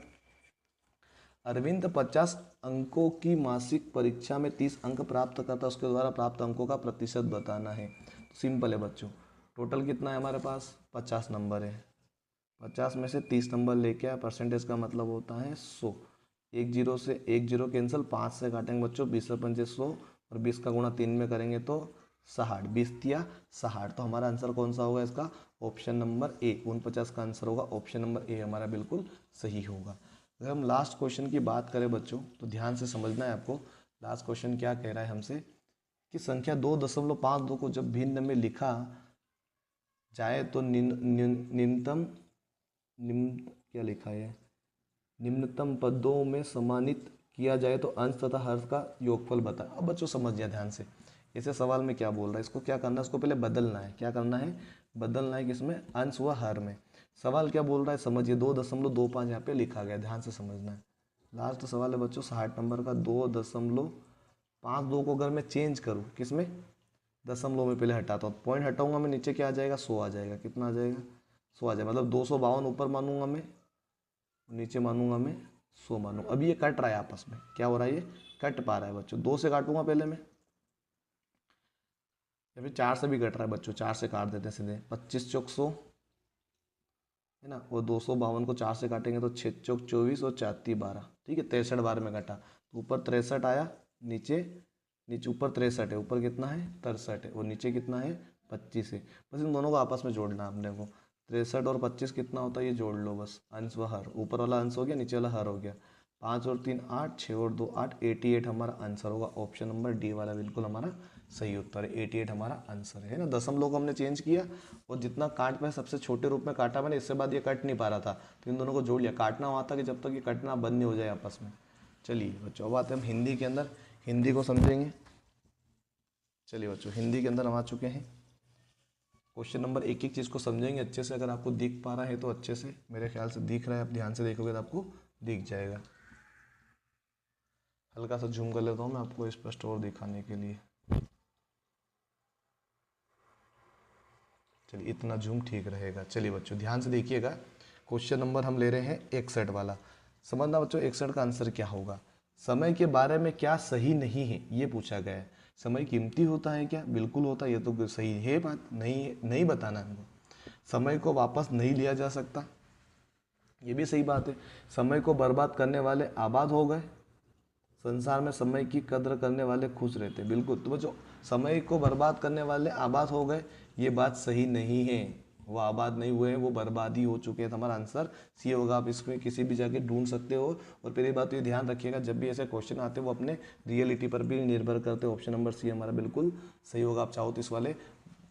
Speaker 1: अरविंद 50 अंकों की मासिक परीक्षा में 30 अंक प्राप्त करता है, उसके द्वारा प्राप्त अंकों का प्रतिशत बताना है। तो सिंपल है बच्चों, टोटल कितना है हमारे पास, 50 नंबर है। 50 में से 30 नंबर लेके आया, परसेंटेज का मतलब होता है 100। एक जीरो से एक जीरो कैंसिल, 5 से काटेंगे बच्चों, 20 से 5 100 और 20 का गुणा 3 में करेंगे तो 60, 20 तिया 60। तो हमारा आंसर कौन सा होगा इसका, ऑप्शन नंबर ए, 49 का आंसर होगा। ऑप्शन नंबर ए हमारा बिल्कुल सही होगा। अगर हम लास्ट क्वेश्चन की बात करें बच्चों, तो ध्यान से समझना है आपको। लास्ट क्वेश्चन क्या कह रहा है हमसे कि संख्या 2.52 को जब भिन्न में लिखा जाए तो निम्नतम निम्न क्या लिखा है, निम्नतम पदों में सम्मानित किया जाए तो अंश तथा हर्ष का योगफल बता। अब बच्चों समझिए ध्यान से, ऐसे सवाल में क्या बोल रहा है, इसको क्या करना है, इसको पहले बदलना है। क्या करना है, बदलना है किसमें, अंश व हर में। सवाल क्या बोल रहा है समझिए, 2.25 यहाँ पे लिखा गया, ध्यान से समझना है। लास्ट सवाल है बच्चों 60 नंबर का, 2.52 को अगर मैं चेंज करूँ किसमें, दशमलव में पहले हटाता हूँ, पॉइंट हटाऊंगा मैं, नीचे क्या आ जाएगा, 100 आ जाएगा। कितना आ जाएगा, 100 आ जाएगा। मतलब 252 ऊपर मानूंगा मैं, नीचे मानूंगा मैं, 100 मानूंगा। अभी ये कट रहा है आपस में, क्या हो रहा है, ये कट पा रहा है बच्चों। 2 से काटूंगा पहले मैं, या फिर 4 से भी कट रहा है बच्चों, 4 से काट देते हैं सीधे। 25 चौक 100 है ना, और 252 को 4 से काटेंगे तो 6 चौक 24 और 4 3 12। ठीक है, 63 बार में कटा, तो ऊपर 63 आया, नीचे नीचे ऊपर 63 है, ऊपर कितना है 63 है, और नीचे कितना है 25 है। बस इन दोनों को आपस में जोड़ना आपने को। 63 और 25 कितना होता है, ये जोड़ लो बस, अंश व हर। ऊपर वाला अंश हो गया, नीचे वाला हर हो गया। 5 और 3 8, 6 और 2 8, 88 हमारा आंसर होगा। ऑप्शन नंबर डी वाला बिल्कुल हमारा सही उत्तर है, 88 हमारा आंसर है ना। दशमलव को हमने चेंज किया और जितना काट पाए सबसे छोटे रूप में काटा मैंने, इससे बाद ये कट नहीं पा रहा था, तो इन दोनों को जोड़ लिया। काटना वहाँ था कि जब तक ये कटना बंद नहीं हो जाए आपस में। चलिए बच्चों, अब आते हैं हम हिंदी के अंदर, हिंदी को समझेंगे। चलिए बच्चों, हिंदी के अंदर हम आ चुके हैं। क्वेश्चन नंबर एक एक चीज़ को समझेंगे अच्छे से। अगर आपको दिख पा रहा है तो अच्छे से, मेरे ख्याल से दिख रहा है, आप ध्यान से देखोगे तो आपको दिख जाएगा। हल्का सा जूम कर लेता हूँ मैं आपको स्पष्ट और दिखाने के लिए। चलिए इतना जूम ठीक रहेगा। चलिए बच्चों ध्यान से देखिएगा, क्वेश्चन नंबर हम ले रहे हैं 61 वाला। समझना बच्चों 61 का आंसर क्या होगा। समय के बारे में क्या सही नहीं है, ये पूछा गया है। समय कीमती होता है क्या, बिल्कुल होता है, ये तो सही है बात, नहीं नहीं बताना हमको। समय को वापस नहीं लिया जा सकता, ये भी सही बात है। समय को बर्बाद करने वाले आबाद हो गए, संसार में समय की कद्र करने वाले खुश रहते, बिल्कुल। तो बच्चों समय को बर्बाद करने वाले आबाद हो गए, ये बात सही नहीं है। वो आबाद नहीं हुए हैं, वो बर्बादी हो चुके हैं। तो हमारा आंसर सी होगा। आप इसमें किसी भी जगह ढूंढ सकते हो। और पहली बात तो ये ध्यान रखिएगा, जब भी ऐसे क्वेश्चन आते हैं वो अपने रियलिटी पर भी निर्भर करते हैं। ऑप्शन नंबर सी हमारा बिल्कुल सही होगा। आप चाहो तो इस वाले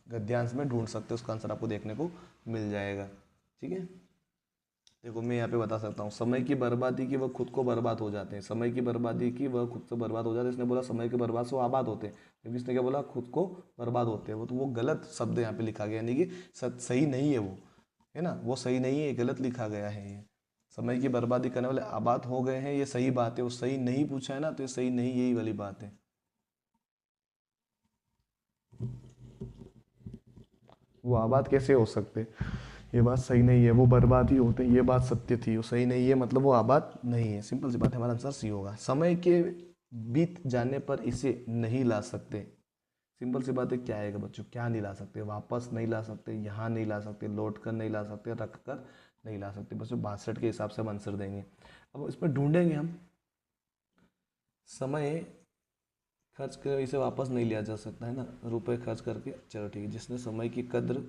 Speaker 1: गद्यांश में ढूंढ सकते हो, उसका आंसर आपको देखने को मिल जाएगा। ठीक है, देखो मैं यहाँ पे बता सकता हूँ, समय की बर्बादी की वह खुद को बर्बाद हो जाते हैं। समय की बर्बादी की वह खुद से बर्बाद हो जाते हैं। इसने बोला समय की बर्बाद से वो आबाद होते हैं, लेकिन इसने क्या बोला, खुद को बर्बाद होते हैं। वो तो वो गलत शब्द यहाँ पे लिखा गया, यानी कि सही नहीं है वो, है ना, वो सही नहीं है, गलत लिखा गया है। ये समय की बर्बादी करने वाले आबाद हो गए हैं, ये सही बात है। वो सही नहीं पूछा है ना, तो ये सही नहीं, यही वाली बात है। वो आबाद कैसे हो सकते, ये बात सही नहीं है। वो बर्बाद ही होते हैं, ये बात सत्य थी। वो सही नहीं है मतलब वो आबाद नहीं है। सिंपल सी बात है, हमारा आंसर सी होगा। समय के बीत जाने पर इसे नहीं ला सकते। सिंपल सी बात है, क्या आएगा बच्चों, क्या नहीं ला सकते, वापस नहीं ला सकते, यहाँ नहीं ला सकते, लौट कर नहीं ला सकते, रख कर नहीं ला सकते। बच्चों 62 के हिसाब से हम आंसर देंगे। अब इसमें ढूंढेंगे हम, समय खर्च कर इसे वापस नहीं लिया जा सकता, है ना, रुपए खर्च करके। चलो ठीक है, जिसने समय की कद्र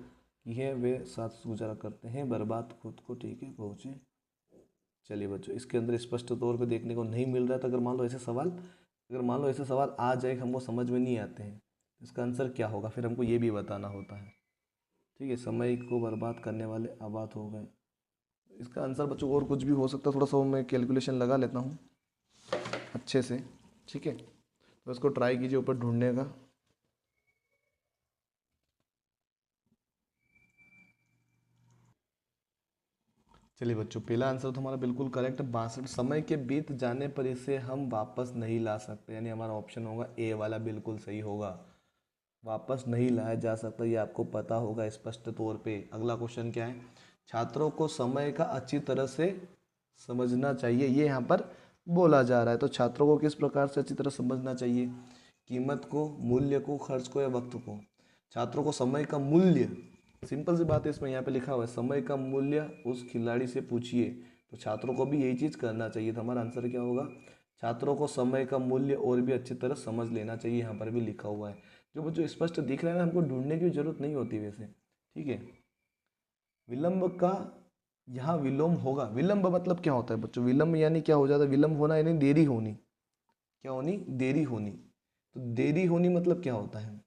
Speaker 1: की है वे साथ गुजारा करते हैं, बर्बाद खुद को, ठीक है, पहुँचे। चलिए बच्चों, इसके अंदर स्पष्ट तौर पे देखने को नहीं मिल रहा था। अगर मान लो ऐसे सवाल, अगर मान लो ऐसे सवाल आ जाए, हमको समझ में नहीं आते हैं, इसका आंसर क्या होगा, फिर हमको ये भी बताना होता है। ठीक है, समय को बर्बाद करने वाले आबाद हो गए, इसका आंसर बच्चों और कुछ भी हो सकता है। थोड़ा सा मैं कैलकुलेशन लगा लेता हूँ अच्छे से। ठीक है, तो इसको ट्राई कीजिए ऊपर ढूंढने का। चलिए बच्चों, पहला आंसर तो हमारा बिल्कुल करेक्ट, 62। समय के बीत जाने पर इसे हम वापस नहीं ला सकते, यानी हमारा ऑप्शन होगा ए वाला बिल्कुल सही होगा। वापस नहीं लाया जा सकता, ये आपको पता होगा स्पष्ट तौर पे। अगला क्वेश्चन क्या है, छात्रों को समय का अच्छी तरह से समझना चाहिए, ये यहाँ पर बोला जा रहा है। तो छात्रों को किस प्रकार से अच्छी तरह समझना चाहिए, कीमत को, मूल्य को, खर्च को या वक्त को। छात्रों को समय का मूल्य, सिंपल सी बात है, इसमें यहाँ पे लिखा हुआ है समय का मूल्य उस खिलाड़ी से पूछिए। तो छात्रों को भी यही चीज़ करना चाहिए। तो हमारा आंसर क्या होगा, छात्रों को समय का मूल्य और भी अच्छी तरह समझ लेना चाहिए, यहाँ पर भी लिखा हुआ है। जो बच्चों स्पष्ट दिख रहा है ना, हमको ढूंढने की जरूरत नहीं होती वैसे, ठीक है। विलंब का यहाँ विलोम होगा। विलंब मतलब क्या होता है बच्चों, विलंब यानी क्या हो जाता है, विलंब होना यानी देरी होनी। क्या होनी, देरी होनी। तो देरी होनी मतलब क्या होता है,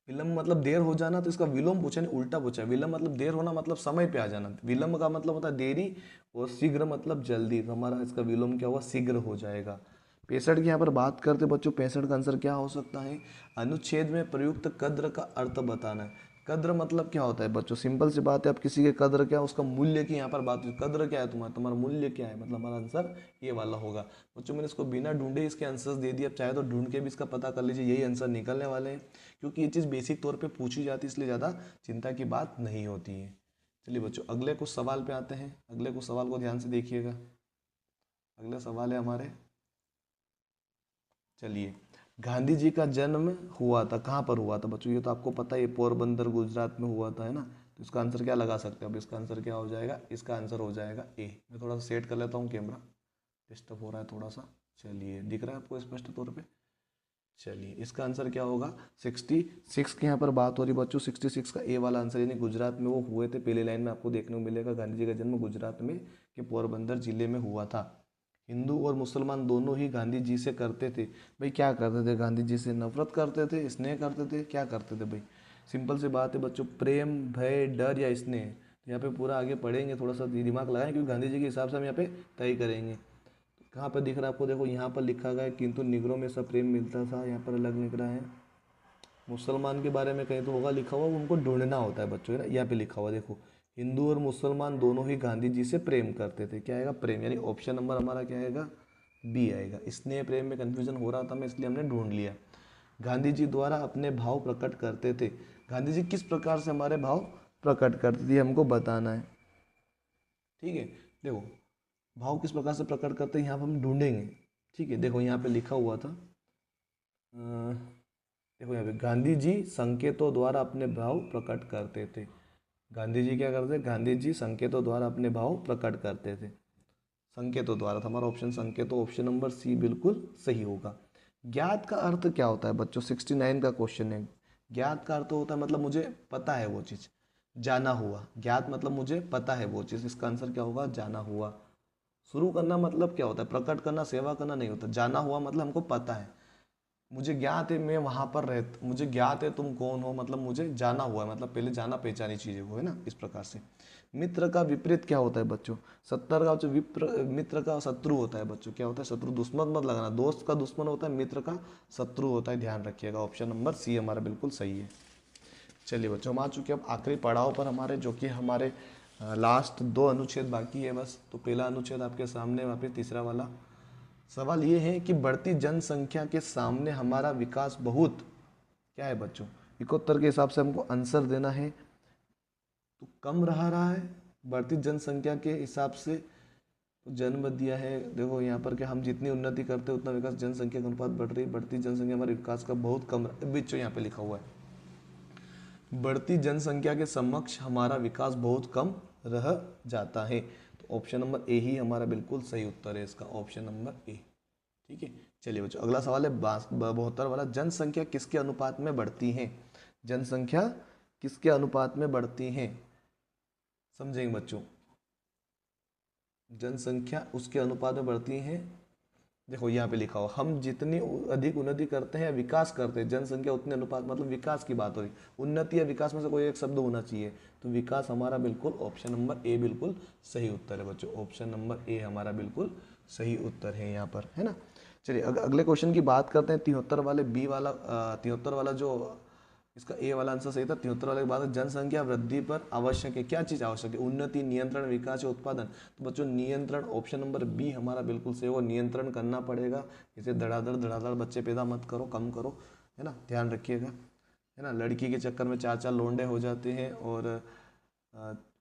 Speaker 1: विलंब मतलब देर हो जाना, तो इसका विलोम पूछा नहीं उल्टा पूछा। विलंब मतलब देर होना, मतलब समय पे आ जाना। विलंब का मतलब होता है देरी, और शीघ्र मतलब जल्दी। तो हमारा इसका विलोम क्या हुआ, शीघ्र हो जाएगा। 65 की यहाँ पर बात करते बच्चों, 65 का आंसर क्या हो सकता है, अनुच्छेद में प्रयुक्त कद्र का अर्थ बताना है। कद्र मतलब क्या होता है बच्चों, सिंपल सी बात है, आप किसी के कद्र क्या, उसका मूल्य की यहाँ पर बात हुई। कद्र क्या है तुम्हारा, तुम्हारा मूल्य क्या है, मतलब हमारा आंसर ये वाला होगा। बच्चों मैंने इसको बिना ढूंढे इसके आंसर्स दे दिए, अब चाहे तो ढूंढ के भी इसका पता कर लीजिए, यही आंसर निकलने वाले हैं। क्योंकि ये चीज़ बेसिक तौर पे पूछी जाती है, इसलिए ज़्यादा चिंता की बात नहीं होती है। चलिए बच्चों, अगले कुछ सवाल पे आते हैं। अगले कुछ सवाल को ध्यान से देखिएगा। अगला सवाल है हमारे, चलिए, गांधी जी का जन्म हुआ था, कहाँ पर हुआ था बच्चों, ये तो आपको पता है, पोरबंदर गुजरात में हुआ था, है ना। तो इसका आंसर क्या लगा सकते हैं, अब इसका आंसर क्या हो जाएगा, इसका आंसर हो जाएगा ए। मैं थोड़ा सा सेट कर लेता हूँ, कैमरा डिस्टर्ब हो रहा है थोड़ा सा। चलिए, दिख रहा है आपको स्पष्ट तौर पे। चलिए, इसका आंसर क्या होगा, 66 की यहाँ पर बात हो रही बच्चों। 66 का ए वाला आंसर, यानी गुजरात में वो हुए थे। पहले लाइन में आपको देखने को मिलेगा, गांधी जी का जन्म गुजरात में के पोरबंदर जिले में हुआ था। हिंदू और मुसलमान दोनों ही गांधी जी से करते थे। भाई क्या करते थे, गांधी जी से नफरत करते थे, स्नेह करते थे, क्या करते थे भाई, सिंपल सी बात है बच्चों, प्रेम, भय, डर या स्नेह। तो यहाँ पे पूरा आगे पढ़ेंगे, थोड़ा सा दिमाग लगाएं, क्योंकि गांधी जी के हिसाब से हम यहाँ पे तय करेंगे। कहाँ पर दिख रहा है आपको, देखो यहाँ पर लिखा गया है, किंतु निगरों में सब प्रेम मिलता था, यहाँ पर अलग लिख रहा है। मुसलमान के बारे में कहीं तो होगा लिखा हुआ, उनको ढूंढना होता है बच्चों, है ना। यहाँ पे लिखा हुआ देखो, हिंदू और मुसलमान दोनों ही गांधी जी से प्रेम करते थे। क्या आएगा, प्रेम, यानी ऑप्शन नंबर हमारा क्या आएगा, बी आएगा। स्नेह प्रेम में कंफ्यूजन हो रहा था मैं, इसलिए हमने ढूंढ लिया। गांधी जी द्वारा अपने भाव प्रकट करते थे। गांधी जी किस प्रकार से हमारे भाव प्रकट करते थे, हमको बताना है, ठीक है। देखो, भाव किस प्रकार से प्रकट करते हैं, यहाँ पर हम ढूंढेंगे, ठीक है। देखो यहाँ पे लिखा हुआ था, देखो यहाँ पे, गांधी जी संकेतों द्वारा अपने भाव प्रकट करते थे। गांधी जी क्या करते थे, गांधी जी संकेतों द्वारा अपने भाव प्रकट करते थे। संकेतों द्वारा था हमारा ऑप्शन, संकेतों, ऑप्शन नंबर सी बिल्कुल सही होगा। ज्ञात का अर्थ क्या होता है बच्चों, 69 का क्वेश्चन है। ज्ञात का अर्थ होता है, मतलब मुझे पता है वो चीज़, जाना हुआ। ज्ञात मतलब मुझे पता है वो चीज़, इसका आंसर क्या होगा, जाना हुआ। शुरू करना मतलब क्या होता है, प्रकट करना, सेवा करना नहीं होता। जाना हुआ मतलब हमको पता है, मुझे ज्ञात है मैं वहां पर मुझे ज्ञात है तुम कौन हो, मतलब मुझे जाना हुआ है, मतलब पहले जाना पहचानी चीज़ें को, है ना, इस प्रकार से। मित्र का विपरीत क्या होता है बच्चों, 70 का जो मित्र का शत्रु होता है बच्चों, क्या होता है, शत्रु। दुश्मन मत लगाना, दोस्त का दुश्मन होता है, मित्र का शत्रु होता है, ध्यान रखिएगा। ऑप्शन नंबर सी हमारा बिल्कुल सही है। चलिए बच्चों, हम आ चुके हैं अब आखिरी पड़ाव पर हमारे, जो कि हमारे लास्ट 2 अनुच्छेद बाकी है बस। तो पहला अनुच्छेद आपके सामने, वहाँ पे तीसरा वाला सवाल ये है कि बढ़ती जनसंख्या के सामने हमारा विकास बहुत, क्या है बच्चों, 71 के हिसाब से हमको आंसर देना है। तो कम रहा है बढ़ती जनसंख्या के हिसाब से, तो जन्म दिया है। देखो यहाँ पर क्या, हम जितनी उन्नति करते हैं उतना विकास, जनसंख्या का अनुपात बढ़ रही है, बढ़ती जनसंख्या हमारे विकास का बहुत कम बच्चों, यहाँ पे लिखा हुआ है बढ़ती जनसंख्या के समक्ष हमारा विकास बहुत कम रह जाता है। तो ऑप्शन नंबर ए ही हमारा बिल्कुल सही उत्तर है, इसका ऑप्शन नंबर ए, ठीक है। चलिए बच्चों, अगला सवाल है 72 वाला, जनसंख्या किसके अनुपात में बढ़ती है। जनसंख्या किसके अनुपात में बढ़ती है, समझेंगे बच्चों। जनसंख्या उसके अनुपात में बढ़ती है। देखो यहाँ पे लिखा हुआ, हम जितनी अधिक उन्नति करते हैं, विकास करते हैं, जनसंख्या उतने अनुपात, मतलब विकास की बात हो रही। उन्नति या विकास में से कोई एक शब्द होना चाहिए। तो विकास हमारा बिल्कुल ऑप्शन नंबर ए बिल्कुल सही उत्तर है बच्चों। ऑप्शन नंबर ए हमारा बिल्कुल सही उत्तर है यहाँ पर, है ना। चलिए अगले क्वेश्चन की बात करते हैं, 73 वाले बी वाला, 73 वाला जो इसका ए वाला आंसर सही था। 73 वाले के बाद जनसंख्या वृद्धि पर आवश्यक है, क्या चीज आवश्यक है? उन्नति, नियंत्रण, विकास या उत्पादन। तो बच्चों नियंत्रण, ऑप्शन नंबर बी हमारा बिल्कुल सही होगा। नियंत्रण करना पड़ेगा, इसे धड़ाधड़ बच्चे पैदा मत करो, कम करो, है ना, ध्यान रखिएगा, है ना। लड़की के चक्कर में 4-4 लोंडे हो जाते हैं और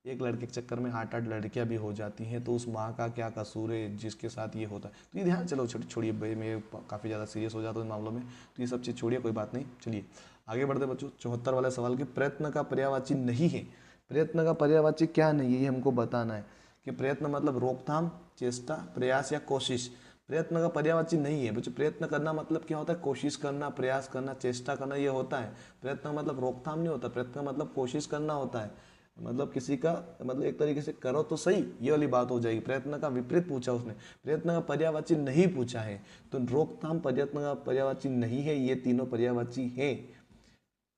Speaker 1: एक लड़के के चक्कर में 8-8 लड़कियां भी हो जाती हैं, तो उस माँ का क्या कसूर है जिसके साथ ये होता है? तो ये ध्यान, चलो छोड़िए भाई, मैं काफ़ी ज़्यादा सीरियस हो जाता हूँ इन मामलों में, तो ये सब चीज़ छोड़िए, कोई बात नहीं। चलिए आगे बढ़ते बच्चों। 74 वाले सवाल के प्रयत्न का पर्यायवाची नहीं है। प्रयत्न का पर्यायवाची क्या नहीं है, ये हमको बताना है कि प्रयत्न मतलब रोकथाम, चेष्टा, प्रयास या कोशिश। प्रयत्न का पर्यायवाची नहीं है बच्चों। प्रयत्न करना मतलब क्या होता है? कोशिश करना, प्रयास करना, चेष्टा करना, ये होता है। प्रयत्न मतलब रोकथाम नहीं होता, प्रयत्न मतलब कोशिश करना होता है। मतलब किसी का, मतलब एक तरीके से करो तो सही, ये वाली बात हो जाएगी। प्रयत्न का विपरीत पूछा उसने, प्रयत्न का पर्यायवाची नहीं पूछा है, तो रोकथाम प्रयत्न का पर्यायवाची नहीं है, ये तीनों पर्यायवाची है।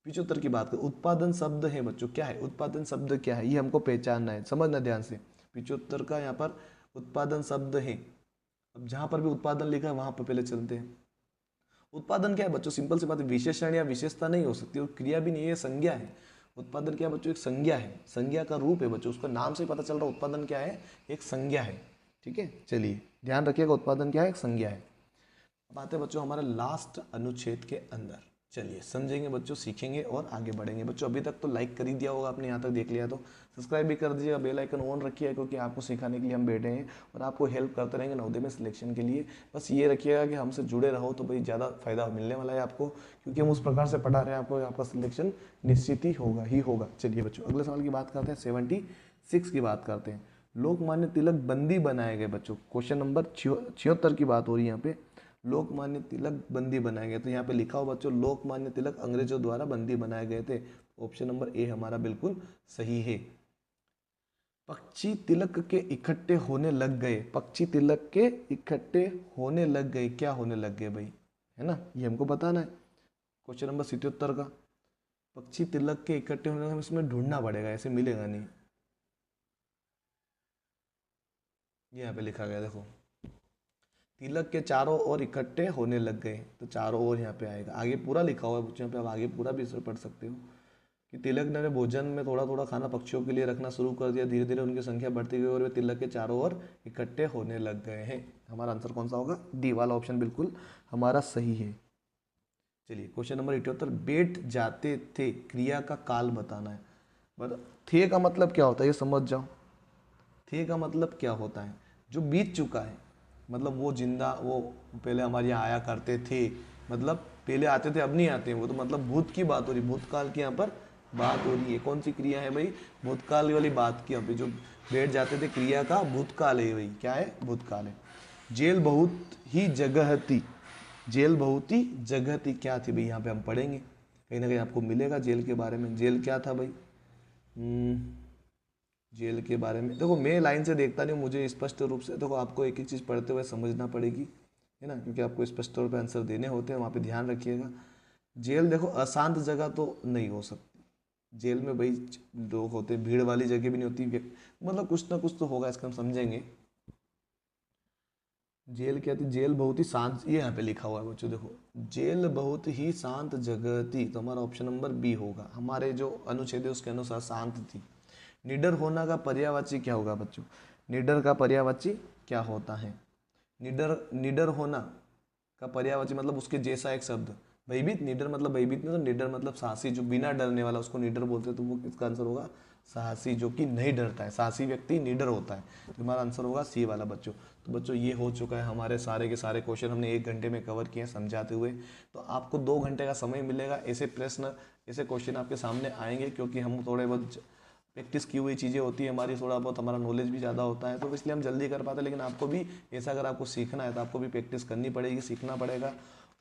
Speaker 1: 75 की बात करें, उत्पादन शब्द है बच्चों, क्या है उत्पादन शब्द, क्या है ये हमको पहचानना है, समझना ध्यान से। 75 का यहाँ पर उत्पादन शब्द है। अब जहां पर भी उत्पादन लिखा है वहां पर पहले चलते हैं। उत्पादन क्या है बच्चों? सिंपल सी बात है, विशेषण या विशेषता नहीं हो सकती और क्रिया भी नहीं है, संज्ञा है। उत्पादन क्या है बच्चों? एक संज्ञा है, संज्ञा का रूप है बच्चों, उसका नाम से पता चल रहा है उत्पादन क्या है, एक संज्ञा है। ठीक है, चलिए ध्यान रखिएगा, उत्पादन क्या है? एक संज्ञा है। अब आते हैं बच्चों हमारे लास्ट अनुच्छेद के अंदर। चलिए समझेंगे बच्चों, सीखेंगे और आगे बढ़ेंगे। बच्चों अभी तक तो लाइक कर ही दिया होगा आपने, यहाँ तक देख लिया तो सब्सक्राइब भी कर दीजिएगा, बेल आइकन ऑन रखिएगा, क्योंकि आपको सिखाने के लिए हम बैठे हैं और आपको हेल्प करते रहेंगे नवोदय में सिलेक्शन के लिए। बस ये रखिएगा कि हमसे जुड़े रहो तो भाई ज़्यादा फायदा मिलने वाला है आपको, क्योंकि हम उस प्रकार से पढ़ा रहे हैं आपको, आपका सिलेक्शन निश्चित ही होगा ही होगा। चलिए बच्चों अगले सवाल की बात करते हैं, 76 की बात करते हैं। लोकमान्य तिलक बंदी बनाए गए बच्चों, क्वेश्चन नंबर 76 की बात हो रही है यहाँ पे। लोकमान्य तिलक बंदी बनाए गए, तो यहाँ पे लिखा हो बच्चों लोकमान्य तिलक अंग्रेजों द्वारा बंदी बनाए गए थे। ऑप्शन नंबर ए हमारा बिल्कुल सही है। पक्षी तिलक के इकट्ठे होने लग गए, पक्षी तिलक के इकट्ठे होने लग गए, क्या होने लग गए भाई, है ना, ये हमको बताना है। क्वेश्चन नंबर 77 का, पक्षी तिलक के इकट्ठे होने लगे, इसमें ढूंढना पड़ेगा, ऐसे मिलेगा नहीं। ये यहाँ पे लिखा गया देखो, तिलक के चारों ओर इकट्ठे होने लग गए, तो चारों ओर यहाँ पे आएगा। आगे पूरा लिखा हुआ है बच्चों, यहाँ पे आप आगे पूरा भी इसे पढ़ सकते हो कि तिलक ने भोजन में थोड़ा थोड़ा खाना पक्षियों के लिए रखना शुरू कर दिया, धीरे धीरे उनकी संख्या बढ़ती गई और वे तिलक के चारों ओर इकट्ठे होने लग गए हैं। हमारा आंसर कौन सा होगा? डी वाला ऑप्शन बिल्कुल हमारा सही है। चलिए क्वेश्चन नंबर 78, बैठ जाते थे, क्रिया का काल बताना है। मतलब थे का मतलब क्या होता है ये समझ जाओ। थे का मतलब क्या होता है? जो बीत चुका है, मतलब वो जिंदा, वो पहले हमारे यहाँ आया करते थे, मतलब पहले आते थे अब नहीं आते, वो तो मतलब भूत की बात हो रही, भूतकाल की यहाँ पर बात हो रही है। कौन सी क्रिया है भाई? भूतकाल वाली बात की यहाँ पे, जो बैठ जाते थे क्रिया का भूतकाल है भाई, क्या है? भूतकाल है। जेल बहुत ही जगह थी, जेल बहुत ही जगह थी, क्या थी भाई? यहाँ पे हम पढ़ेंगे, कहीं ना कहीं आपको मिलेगा जेल के बारे में। जेल क्या था भाई? जेल के बारे में देखो, मैं लाइन से देखता नहीं हूँ, मुझे स्पष्ट रूप से देखो, आपको एक एक चीज़ पढ़ते हुए समझना पड़ेगी, है ना, क्योंकि आपको स्पष्ट तौर पे आंसर देने होते हैं, वहाँ पे ध्यान रखिएगा। जेल देखो अशांत जगह तो नहीं हो सकती, जेल में भाई लोग होते हैं, भीड़ वाली जगह भी नहीं होती, मतलब कुछ ना कुछ तो होगा, इसका हम समझेंगे। जेल क्या थी? जेल बहुत ही शांत, ये यहाँ पे लिखा हुआ है बच्चों देखो, जेल बहुत ही शांत जगह थी, तो हमारा ऑप्शन नंबर बी होगा। हमारे जो अनुच्छेद है उसके अनुसार शांत थी। निडर होना का पर्यायवाची क्या होगा बच्चों? निडर का पर्यायवाची क्या होता है? निडर, निडर होना का पर्यायवाची मतलब उसके जैसा एक शब्द। भयभीत, निडर मतलब भयभीत नहीं, तो निडर मतलब साहसी, जो बिना डरने वाला, उसको निडर बोलते हैं, तो वो इसका आंसर होगा साहसी, जो कि नहीं डरता है, साहसी व्यक्ति निडर होता है, तो हमारा आंसर होगा सी वाला बच्चों। तो बच्चों ये हो चुका है, हमारे सारे के सारे क्वेश्चन हमने 1 घंटे में कवर किए समझाते हुए। तो आपको 2 घंटे का समय मिलेगा, ऐसे प्रश्न, ऐसे क्वेश्चन आपके सामने आएंगे, क्योंकि हम थोड़े बहुत प्रैक्टिस की हुई चीज़ें होती है हमारी, थोड़ा बहुत हमारा नॉलेज भी ज़्यादा होता है, तो इसलिए हम जल्दी कर पाते हैं। लेकिन आपको भी ऐसा, अगर आपको सीखना है तो आपको भी प्रैक्टिस करनी पड़ेगी, सीखना पड़ेगा।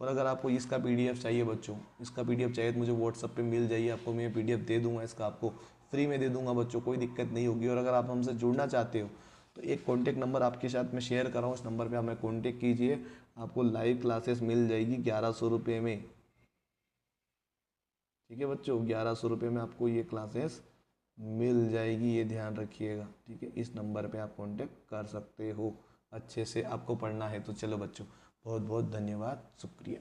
Speaker 1: और अगर आपको इसका पीडीएफ चाहिए बच्चों, इसका पीडीएफ चाहिए तो मुझे व्हाट्सअप पे मिल जाइए, आपको मैं पीडीएफ दे दूंगा, इसका आपको फ्री में दे दूंगा बच्चों, कोई दिक्कत नहीं होगी। और अगर आप हमसे जुड़ना चाहते हो तो एक कॉन्टैक्ट नंबर आपके साथ में शेयर कर रहा हूँ, उस नंबर पर हमें कॉन्टैक्ट कीजिए, आपको लाइव क्लासेस मिल जाएगी 1100 रुपये में। ठीक है बच्चों, 1100 रुपये में आपको ये क्लासेस मिल जाएगी, ये ध्यान रखिएगा। ठीक है, इस नंबर पे आप कांटेक्ट कर सकते हो, अच्छे से आपको पढ़ना है तो। चलो बच्चों, बहुत बहुत धन्यवाद, शुक्रिया।